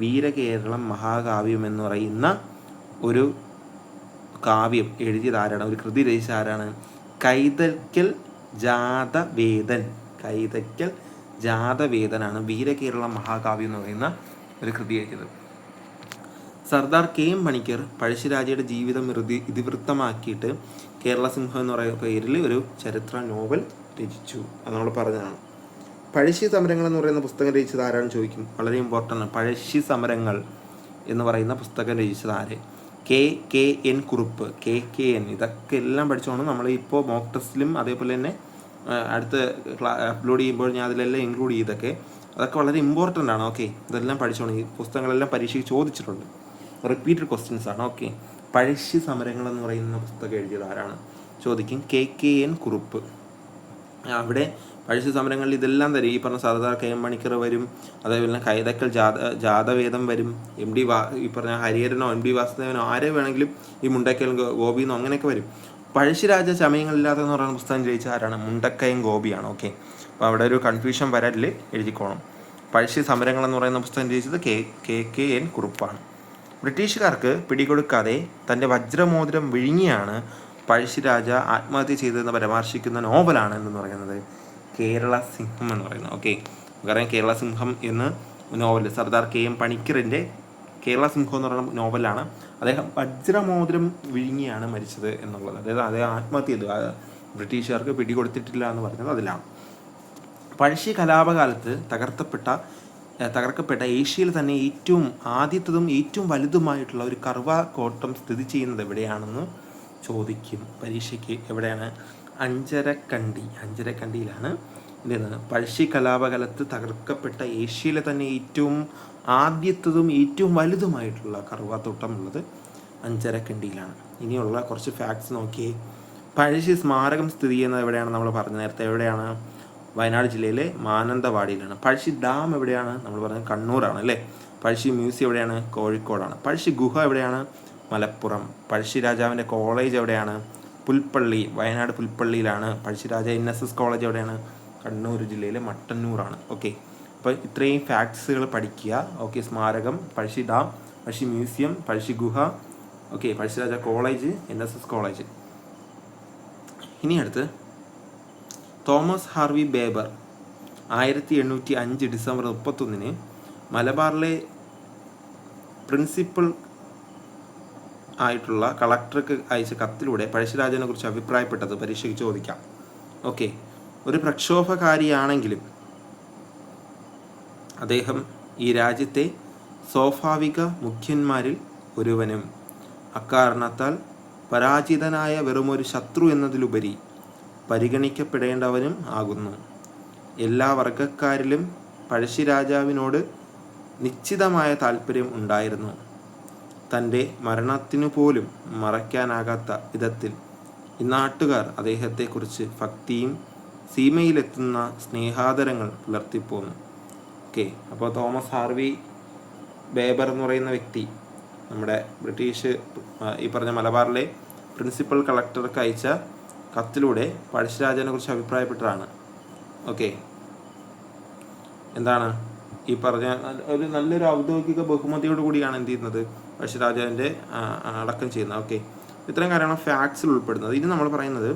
വീരകേരളം മഹാകാവ്യം എന്ന് പറയുന്ന ഒരു കാവ്യം എഴുതിയത് ആരാണ്, ഒരു കൃതി രചിച്ച ആരാണ്? കൈതയ്ക്കൽ ജാതവേദനാണ് വീരകേരളം മഹാകാവ്യം എന്ന് പറയുന്ന ഒരു കൃതി എഴുതിയത്. സർദാർ KM പണിക്കർ പഴശ്ശിരാജയുടെ ജീവിതം ഇതിവൃത്തമാക്കിയിട്ട് കേരള സിംഹം എന്ന് പറയുന്ന പേരിൽ ഒരു ചരിത്ര നോവൽ രചിച്ചു. അത് നമ്മൾ പറഞ്ഞതാണ്. പഴശ്ശി സമരങ്ങൾ എന്ന് പറയുന്ന പുസ്തകം രചിച്ചത് ആരാണെന്ന് ചോദിക്കും. വളരെ ഇമ്പോർട്ടൻ്റ് ആണ്. പഴശ്ശി സമരങ്ങൾ എന്ന് പറയുന്ന പുസ്തകം രചിച്ചത് ആര്? KN കുറുപ്പ്. KN ഇതൊക്കെ എല്ലാം പഠിച്ചോണം. നമ്മളിപ്പോൾ മോക്ക് ടെസ്റ്റിലും അതേപോലെ തന്നെ അടുത്ത് അപ്ലോഡ് ചെയ്യുമ്പോൾ ഞാൻ അതിലെല്ലാം ഇൻക്ലൂഡ് ചെയ്തൊക്കെ അതൊക്കെ വളരെ ഇമ്പോർട്ടൻ്റ് ആണ്. ഓക്കെ, ഇതെല്ലാം പഠിച്ചോണം. ഈ പുസ്തകങ്ങളെല്ലാം പരീക്ഷയ്ക്ക് ചോദിച്ചിട്ടുണ്ട്. റിപ്പീറ്റഡ് ക്വസ്റ്റ്യൻസ് ആണ്. ഓക്കെ, പഴശ്ശി സമരങ്ങൾ എന്ന് പറയുന്ന പുസ്തകം എഴുതിയത് ആരാണ് ചോദിക്കും. KN കുറുപ്പ്. അവിടെ പഴശ്ശി സമരങ്ങളിൽ ഇതെല്ലാം തരും. ഈ പറഞ്ഞ സർദാർ KM പണിക്കർ വരും, അതേപോലെ തന്നെ കൈതക്കൽ ജാതവേദം വരും, ഈ പറഞ്ഞ ഹരിഹരനോ MD വാസുദേവനോ ആരെ വേണമെങ്കിലും, ഈ മുണ്ടക്കൽ ഗോപിന്നോ അങ്ങനെയൊക്കെ വരും. പഴശ്ശിരാജ ചമയങ്ങളില്ലാതെന്ന് പറയുന്ന പുസ്തകം രചിച്ച ആരാണ്? മുണ്ടക്കയം ഗോപിയാണ്. ഓക്കെ, അപ്പോൾ അവിടെ ഒരു കൺഫ്യൂഷൻ വരാറിൽ എഴുതിക്കോണം. പഴശ്ശി സമരങ്ങൾ എന്ന് പറയുന്ന പുസ്തകം രചിച്ചത് KN കുറുപ്പാണ്. ബ്രിട്ടീഷുകാർക്ക് പിടികൊടുക്കാതെ തൻ്റെ വജ്രമോതിരം വിഴുങ്ങിയാണ് പഴശ്ശിരാജ ആത്മഹത്യ ചെയ്തതെന്ന് പരാമർശിക്കുന്ന നോവലാണ് എന്ന് പറയുന്നത് കേരള സിംഹം എന്ന് പറയുന്നത്. ഓക്കെ, കാരണം കേരള സിംഹം എന്ന നോവൽ സർദാർ KM പണിക്കറിൻ്റെ കേരള സിംഹം എന്ന് പറയുന്ന നോവലാണ്. അദ്ദേഹം വജ്രമോതിരം വിഴുങ്ങിയാണ് മരിച്ചത് എന്നുള്ളത്. അതായത് അദ്ദേഹം ആത്മഹത്യ ചെയ്തു, ബ്രിട്ടീഷുകാർക്ക് പിടികൊടുത്തിട്ടില്ല എന്ന് പറഞ്ഞത് അതിലാണ്. പഴശ്ശി കലാപകാലത്ത് തകർക്കപ്പെട്ട ഏഷ്യയിൽ തന്നെ ആദ്യത്തതും ഏറ്റവും വലുതുമായിട്ടുള്ള ഒരു കർവ കോട്ടം സ്ഥിതി ചെയ്യുന്നത് എവിടെയാണെന്ന് ചോദിക്കും പരീക്ഷയ്ക്ക്. എവിടെയാണ്? അഞ്ചരക്കണ്ടിയിലാണ്. പഴശ്ശി കലാപകാലത്ത് തകർക്കപ്പെട്ട ഏഷ്യയിലെ തന്നെ ആദ്യത്തതും ഏറ്റവും വലുതുമായിട്ടുള്ള കറുവാത്തോട്ടം ഉള്ളത് അഞ്ചരക്കണ്ടിയിലാണ്. ഇനിയുള്ള കുറച്ച് ഫാക്ട്സ് നോക്കിയേ. പഴശ്ശി സ്മാരകം സ്ഥിതി ചെയ്യുന്നത് എവിടെയാണ്? നമ്മൾ പറഞ്ഞ നേരത്തെ എവിടെയാണ്? വയനാട് ജില്ലയിലെ മാനന്തവാടിയിലാണ്. പഴശ്ശി ഡാം എവിടെയാണ്? നമ്മൾ പറഞ്ഞത് കണ്ണൂരാണ് അല്ലേ. പഴശ്ശി മ്യൂസിയം എവിടെയാണ്? കോഴിക്കോടാണ്. പഴശ്ശി ഗുഹ എവിടെയാണ്? മലപ്പുറം. പഴശ്ശി രാജാവിൻ്റെ കോളേജ് എവിടെയാണ്? പുൽപ്പള്ളി, വയനാട് പുൽപ്പള്ളിയിലാണ്. പഴശ്ശിരാജ NSS കോളേജ് എവിടെയാണ്? കണ്ണൂർ ജില്ലയിലെ മട്ടന്നൂറാണ്. ഓക്കെ, അപ്പോൾ ഇത്രയും ഫാക്ട്സുകൾ പഠിക്കുക. ഓക്കെ, സ്മാരകം, പഴശ്ശി ഡാം, പഴശ്ശി മ്യൂസിയം, പഴശ്ശി ഗുഹ, okay, Pazhassi Raja college, NSS college. ഇനി അടുത്ത് തോമസ് ഹാർവി ബേബർ 1805 ഡിസംബർ 31 മലബാറിലെ പ്രിൻസിപ്പൽ ആയിട്ടുള്ള കളക്ടർക്ക് അയച്ച കത്തിലൂടെ പഴശ്ശിരാജനെ കുറിച്ച് അഭിപ്രായപ്പെട്ടത് പരീക്ഷയ്ക്ക് ചോദിക്കാം. ഓക്കെ, ഒരു പ്രക്ഷോഭകാരിയാണെങ്കിലും അദ്ദേഹം ഈ രാജ്യത്തെ സ്വാഭാവിക മുഖ്യന്മാരിൽ ഒരുവനും അക്കാരണത്താൽ പരാജിതനായ വെറുമൊരു ശത്രു എന്നതിലുപരി പരിഗണിക്കപ്പെടേണ്ടവനും ആകുന്നു. എല്ലാ വർഗക്കാരിലും പഴശ്ശിരാജാവിനോട് നിശ്ചിതമായ താല്പര്യം ഉണ്ടായിരുന്നു. തൻ്റെ മരണത്തിനു പോലും മറയ്ക്കാനാകാത്ത വിധത്തിൽ ഇന്നാട്ടുകാർ അദ്ദേഹത്തെക്കുറിച്ച് ഭക്തിയും സീമയിലെത്തുന്ന സ്നേഹാദരങ്ങൾ പുലർത്തിപ്പോന്നു. ഓക്കെ, അപ്പോൾ തോമസ് ഹാർവി ബേബർ എന്ന് പറയുന്ന വ്യക്തി നമ്മുടെ ബ്രിട്ടീഷ് ഈ പറഞ്ഞ മലബാറിലെ പ്രിൻസിപ്പൽ കളക്ടർക്ക് അയച്ച കത്തിലൂടെ പഴശ്ശിരാജനെ കുറിച്ച് അഭിപ്രായപ്പെട്ടതാണ്. ഓക്കെ, എന്താണ് ഈ പറഞ്ഞ ഒരു നല്ലൊരു ഔദ്യോഗിക ബഹുമതിയോട് കൂടിയാണ് എന്ത് ചെയ്യുന്നത്? പഴശ്ശിരാജാവിൻ്റെ അടക്കം ചെയ്യുന്നത്. ഓക്കെ, ഇത്രയും കാര്യമാണ് ഫാക്ട്സിൽ ഉൾപ്പെടുന്നത്. ഇനി നമ്മൾ പറയുന്നത്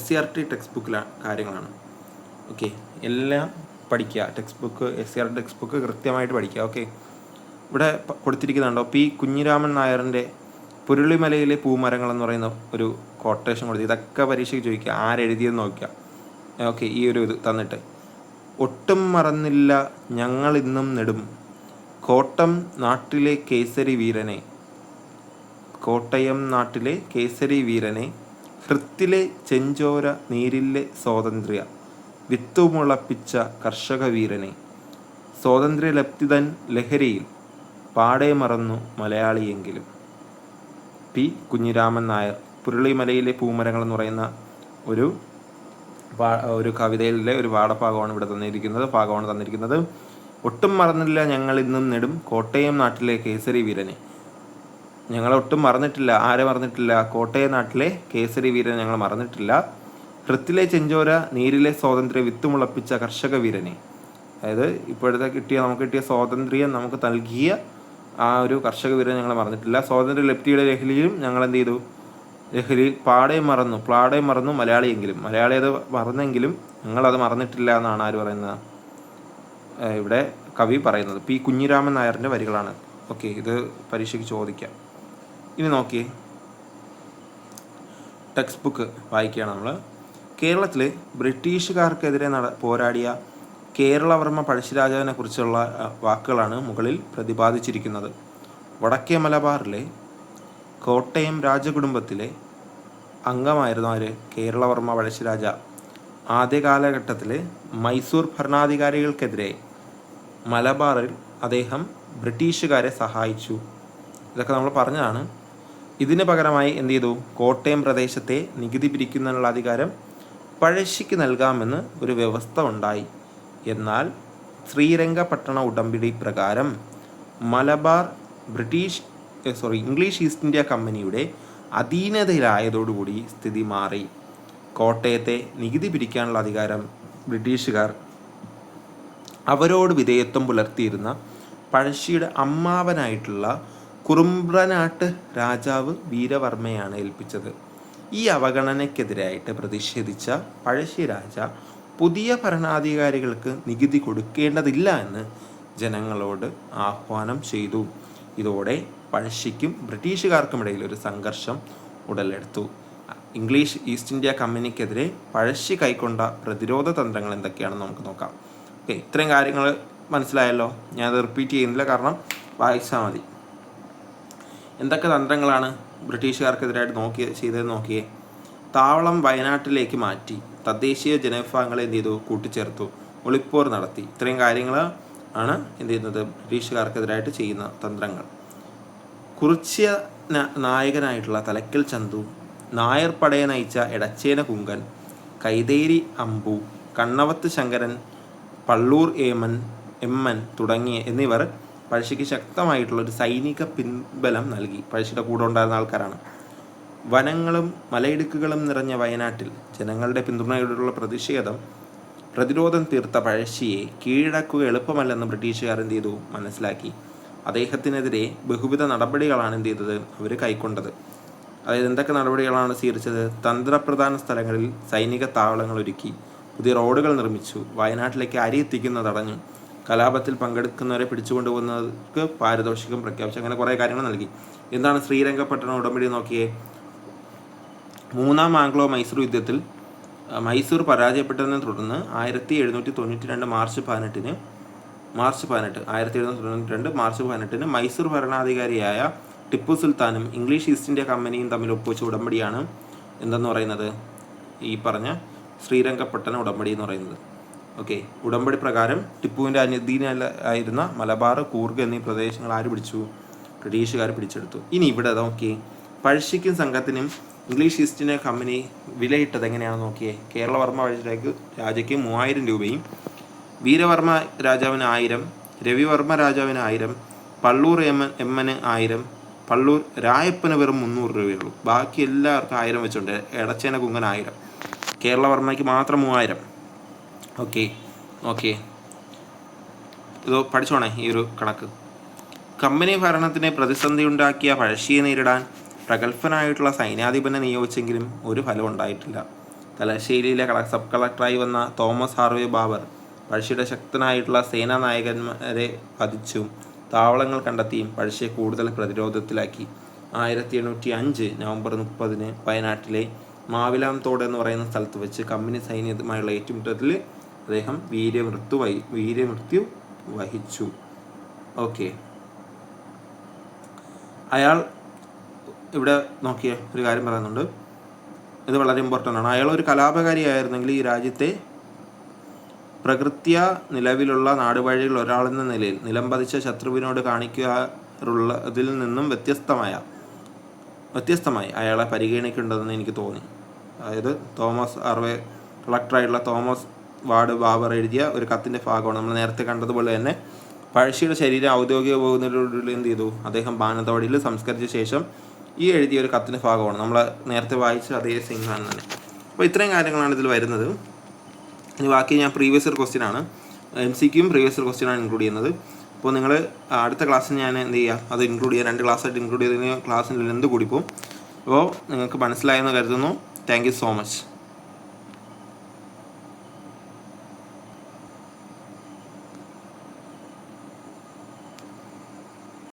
SCRT ടെക്സ്റ്റ് ബുക്കിലെ കാര്യങ്ങളാണ്. ഓക്കെ, എല്ലാം പഠിക്കുക. Text book SCRT text book കൃത്യമായിട്ട് പഠിക്കുക. ഓക്കെ, ഇവിടെ കൊടുത്തിരിക്കുന്നുണ്ടോ? P. കുഞ്ഞിരാമൻ നായറിൻ്റെ പുരുളിമലയിലെ പൂമരങ്ങൾ എന്ന് പറയുന്ന ഒരു കോട്ടേഷൻ കൊടുത്തു. ഇതൊക്കെ പരീക്ഷയ്ക്ക് ചോദിക്കുക, ആരെഴുതിയെന്ന് നോക്കുക. ഓക്കെ, ഈ ഒരു ഇത് തന്നിട്ട് ഒട്ടും മറന്നില്ല ഞങ്ങൾ ഇന്നും നെടും കോട്ടയം നാട്ടിലെ കേസരി വീരനെ ഹൃത്തിലെ ചെഞ്ചോര നീരിലെ സ്വാതന്ത്ര്യ വിത്തുമുളപ്പിച്ച കർഷക വീരനെ സ്വാതന്ത്ര്യലബ്ധിതൻ ലഹരിയിൽ പാടെ മറന്നു മലയാളിയെങ്കിലും. P. കുഞ്ഞിരാമൻ നായർ പുരുളിമലയിലെ പൂമരങ്ങൾ എന്ന് പറയുന്ന ഒരു ഒരു കവിതയിലെ ഒരു പാഠഭാഗമാണ് ഇവിടെ തന്നിരിക്കുന്നത്. ഒട്ടും മറന്നില്ല ഞങ്ങൾ ഇന്നും നെടും കോട്ടയം നാട്ടിലെ കേസരി വീരനെ. ഞങ്ങളൊട്ടും മറന്നിട്ടില്ല. ആരെ മറന്നിട്ടില്ല? കോട്ടയം നാട്ടിലെ കേസരി വീരനെ ഞങ്ങൾ മറന്നിട്ടില്ല. ഹൃത്തിലെ ചെഞ്ചോര നീരിലെ സ്വാതന്ത്ര്യ വിത്തുമുളപ്പിച്ച കർഷക വീരനെ. അതായത് ഇപ്പോഴത്തെ നമുക്ക് കിട്ടിയ സ്വാതന്ത്ര്യം നമുക്ക് നൽകിയ ആ ഒരു കർഷക വീരനെ ഞങ്ങൾ മറന്നിട്ടില്ല. സ്വാതന്ത്ര്യ ലബ്ധിയുടെ ലഹരിയിലും ഞങ്ങൾ എന്ത് ചെയ്തു? ലഹരി പാടെ മറന്നു മലയാളിയെങ്കിലും. മലയാളി അത് മറന്നെങ്കിലും ഞങ്ങളത് മറന്നിട്ടില്ല എന്നാണ് ആര് പറയുന്നത്? ഇവിടെ കവി പറയുന്നത്. പി കുഞ്ഞിരാമൻ നായറിൻ്റെ വരികളാണ്. ഓക്കെ, ഇത് പരീക്ഷയ്ക്ക് ചോദിക്കാം. ഇനി നോക്കിയേ, ടെക്സ്റ്റ് ബുക്ക് വായിക്കുകയാണ് നമ്മൾ. കേരളത്തിൽ ബ്രിട്ടീഷുകാർക്കെതിരെ പോരാടിയ കേരളവർമ്മ പഴശ്ശിരാജാവിനെ കുറിച്ചുള്ള വാക്കുകളാണ് മുകളിൽ പ്രതിപാദിച്ചിരിക്കുന്നത്. വടക്കേ മലബാറിലെ കോട്ടയം രാജകുടുംബത്തിലെ അംഗമായിരുന്നു ആര്? കേരളവർമ്മ പഴശ്ശിരാജ. ആദ്യ കാലഘട്ടത്തിൽ മൈസൂർ ഭരണാധികാരികൾക്കെതിരെ മലബാറിൽ അദ്ദേഹം ബ്രിട്ടീഷുകാരെ സഹായിച്ചു. ഇതൊക്കെ നമ്മൾ പറഞ്ഞതാണ്. ഇതിന് പകരമായി എന്ത് ചെയ്തു? കോട്ടയം പ്രദേശത്തെ നികുതി പിരിക്കുന്നതിനുള്ള അധികാരം പഴശ്ശിക്ക് നൽകാമെന്ന് ഒരു വ്യവസ്ഥ ഉണ്ടായി. എന്നാൽ ശ്രീരംഗപട്ടണ ഉടമ്പടി പ്രകാരം മലബാർ ഇംഗ്ലീഷ് ഈസ്റ്റ് ഇന്ത്യ കമ്പനിയുടെ അധീനതയിലായതോടുകൂടി സ്ഥിതി മാറി. കോട്ടയത്തെ നികുതി പിരിക്കാനുള്ള അധികാരം ബ്രിട്ടീഷുകാർ അവരോട് വിധേയത്വം പുലർത്തിയിരുന്ന പഴശ്ശിയുടെ അമ്മാവനായിട്ടുള്ള കുറുമ്പ്രനാട്ട് രാജാവ് വീരവർമ്മയാണ് ഏൽപ്പിച്ചത്. ഈ അവഗണനയ്ക്കെതിരായിട്ട് പ്രതിഷേധിച്ച പഴശ്ശിരാജ പുതിയ ഭരണാധികാരികൾക്ക് നികുതി കൊടുക്കേണ്ടതില്ല എന്ന് ജനങ്ങളോട് ആഹ്വാനം ചെയ്തു. ഇതോടെ പഴശ്ശിക്കും ബ്രിട്ടീഷുകാർക്കുമിടയിൽ ഒരു സംഘർഷം ഉടലെടുത്തു. ഇംഗ്ലീഷ് ഈസ്റ്റ് ഇന്ത്യ കമ്പനിക്കെതിരെ പഴശ്ശി കൈക്കൊണ്ട പ്രതിരോധ തന്ത്രങ്ങൾ എന്തൊക്കെയാണെന്ന് നമുക്ക് നോക്കാം. ഓക്കെ, ഇത്രയും കാര്യങ്ങൾ മനസ്സിലായല്ലോ. ഞാനത് റിപ്പീറ്റ് ചെയ്യുന്നില്ല, കാരണം വായിച്ചാൽ മതി. എന്തൊക്കെ തന്ത്രങ്ങളാണ് ബ്രിട്ടീഷുകാർക്കെതിരായിട്ട് ചെയ്തതെന്ന് നോക്കിയേ. താവളം വയനാട്ടിലേക്ക് മാറ്റി. തദ്ദേശീയ ജനവിഭാഗങ്ങളെ എന്ത് ചെയ്തു? കൂട്ടിച്ചേർത്തു. ഒളിപ്പോർ നടത്തി. ഇത്രയും കാര്യങ്ങൾ ആണ് എന്ത് ചെയ്യുന്നത്? ബ്രിട്ടീഷുകാർക്കെതിരായിട്ട് ചെയ്യുന്ന തന്ത്രങ്ങൾ. കുറിച്യ നായകനായിട്ടുള്ള തലക്കൽ ചന്തു, നായർ പടയെ നയിച്ച എടച്ചേന കുങ്കൻ, കൈതേരി അമ്പു, കണ്ണവത്ത് ശങ്കരൻ, പള്ളൂർ എമ്മൻ എന്നിവർ പഴശ്ശിക്ക് ശക്തമായിട്ടുള്ളൊരു സൈനിക പിൻബലം നൽകി. പഴശ്ശിയുടെ കൂടെ ഉണ്ടായിരുന്ന ആൾക്കാരാണ്. വനങ്ങളും മലയിടുക്കുകളും നിറഞ്ഞ വയനാട്ടിൽ ജനങ്ങളുടെ പിന്തുണയോടുള്ള പ്രതിരോധം തീർത്ത പഴശ്ശിയെ കീഴടക്കുക എളുപ്പമല്ലെന്ന് ബ്രിട്ടീഷുകാർ എന്ത് ചെയ്തു? മനസ്സിലാക്കി. അദ്ദേഹത്തിനെതിരെ ബഹുവിധ നടപടികളാണ് എന്ത് ചെയ്തത്? അവർ കൈക്കൊണ്ടത്. അതായത് എന്തൊക്കെ നടപടികളാണ് സ്വീകരിച്ചത്? തന്ത്രപ്രധാന സ്ഥലങ്ങളിൽ സൈനിക താവളങ്ങൾ ഒരുക്കി, പുതിയ റോഡുകൾ നിർമ്മിച്ചു, വയനാട്ടിലേക്ക് അരി എത്തിക്കുന്നത് തടഞ്ഞു, കലാപത്തിൽ പങ്കെടുക്കുന്നവരെ പിടിച്ചുകൊണ്ടുപോകുന്നവർക്ക് പാരിതോഷികം പ്രഖ്യാപിച്ചു. അങ്ങനെ കുറേ കാര്യങ്ങൾ നൽകി. എന്താണ് ശ്രീരംഗപട്ടണ ഉടമ്പടി നോക്കിയേ. മൂന്നാം ആംഗ്ലോ മൈസൂർ യുദ്ധത്തിൽ മൈസൂർ പരാജയപ്പെട്ടതിനെ തുടർന്ന് 1792 മാർച്ച് 18 മൈസൂർ ഭരണാധികാരിയായ ടിപ്പു സുൽത്താനും ഇംഗ്ലീഷ് ഈസ്റ്റ് ഇന്ത്യ കമ്പനിയും തമ്മിൽ ഒപ്പുവെച്ച ഉടമ്പടിയാണ് എന്തെന്ന് പറയുന്നത്? ഈ പറഞ്ഞ ശ്രീരംഗപട്ടണ ഉടമ്പടി എന്ന് പറയുന്നത്. ഓക്കെ, ഉടമ്പടി പ്രകാരം ടിപ്പുവിൻ്റെ അധീനമായിരുന്ന മലബാർ, കൂർഗ് എന്നീ പ്രദേശങ്ങൾ ആര് പിടിച്ചു? ബ്രിട്ടീഷുകാർ പിടിച്ചെടുത്തു. ഇനി ഇവിടെ നോക്കിയേ, പഴശ്ശിക്കും സംഘത്തിനും ഇംഗ്ലീഷ് ഈസ്റ്റ് ഇന്ത്യ കമ്പനി വിലയിട്ടത് എങ്ങനെയാണെന്ന് നോക്കിയേ. കേരളവർമ്മ രാജയ്ക്ക് 3000 രൂപയും വീരവർമ്മ രാജാവിന് 1000, രവിവർമ്മ രാജാവിന് 1000, പള്ളൂർ എമ്മന് 1000, പള്ളൂർ രായപ്പന് വെറും 300 രൂപയുള്ളൂ. ബാക്കി എല്ലാവർക്കും 1000 വെച്ചുണ്ട്. എടച്ചേന കുങ്കൻ 1000, കേരളവർമ്മയ്ക്ക് മാത്രം 3000. ഓക്കെ ഇത് പഠിച്ചോണേ ഈ ഒരു കണക്ക്. കമ്പനി ഭരണത്തിന് പ്രതിസന്ധി ഉണ്ടാക്കിയ പഴശ്ശിയെ നേരിടാൻ പ്രഗത്ഭനായിട്ടുള്ള സൈന്യാധിപനെ നിയോഗിച്ചെങ്കിലും ഒരു ഫലം ഉണ്ടായിട്ടില്ല. തലശ്ശേരിയിലെ സബ് കളക്ടറായി വന്ന തോമസ് ഹാർവേ ബാബർ പഴശ്ശിയുടെ ശക്തനായിട്ടുള്ള സേനാനായകന്മാരെ വധിച്ചും താവളങ്ങൾ കണ്ടെത്തിയും പഴശ്ശിയെ കൂടുതൽ പ്രതിരോധത്തിലാക്കി. 1705 നവംബർ 30 വയനാട്ടിലെ മാവിലാംതോട് എന്ന് പറയുന്ന സ്ഥലത്ത് വെച്ച് കമ്പനി സൈന്യവുമായുള്ള ഏറ്റുമുട്ടലിൽ അദ്ദേഹം വീരമൃത്യു വഹിച്ചു. ഓക്കെ, അയാൾ ഇവിടെ നോക്കിയ ഒരു കാര്യം പറയുന്നുണ്ട്, ഇത് വളരെ ഇമ്പോർട്ടൻ്റ് ആണ്. അയാൾ ഒരു കലാപകാരിയായിരുന്നെങ്കിൽ ഈ രാജ്യത്തെ പ്രകൃത്യ നിലവിലുള്ള നാടുവാഴികൾ ഒരാളെന്ന നിലയിൽ നിലംപതിച്ച ശത്രുവിനോട് കാണിക്കാറുള്ളതിൽ നിന്നും വ്യത്യസ്തമായി അയാളെ പരിഗണിക്കേണ്ടതെന്ന് എനിക്ക് തോന്നി. അതായത് തോമസ് ഹാർവേ കളക്ടറായിട്ടുള്ള തോമസ് വാർഡ് ബാബർ എഴുതിയ ഒരു കത്തിൻ്റെ ഭാഗമാണ്. നമ്മൾ നേരത്തെ കണ്ടതുപോലെ തന്നെ പഴശ്ശിയുടെ ശരീരം ഔദ്യോഗിക ബഹുമതിയോടുകൂടി എന്ത് ചെയ്തു, അദ്ദേഹം മാനന്തവാടിയിൽ സംസ്കരിച്ച ശേഷം ഈ എഴുതിയ ഒരു കത്തിൻ്റെ ഭാഗമാണ് നമ്മൾ നേരത്തെ വായിച്ച അതേ സിംഹാൻ തന്നെ. അപ്പോൾ ഇത്രയും കാര്യങ്ങളാണ് ഇതിൽ വരുന്നത്. ഇനി ബാക്കി ഞാൻ പ്രീവിയസ് ഇയർ ക്വസ്റ്റ്യൻ ആണ്, MCQയും പ്രീവിയസ് ഇയർ ക്വസ്റ്റ്യൻ ആണ് ഇൻക്ലൂഡ് ചെയ്യുന്നത്. അപ്പോൾ നിങ്ങൾ അടുത്ത ക്ലാസ്സിൽ ഞാൻ എന്ത് ചെയ്യുക, അത് ഇൻക്ലൂഡ് ചെയ്യുക, 2 ക്ലാസ്സായിട്ട് ഇൻക്ലൂഡ് ചെയ്തതിന് ക്ലാസ്സിൽ ലെന്ത് കൂടിപ്പോവും. അപ്പോൾ നിങ്ങൾക്ക് മനസ്സിലായെന്ന് കരുതുന്നു. Thank you so much.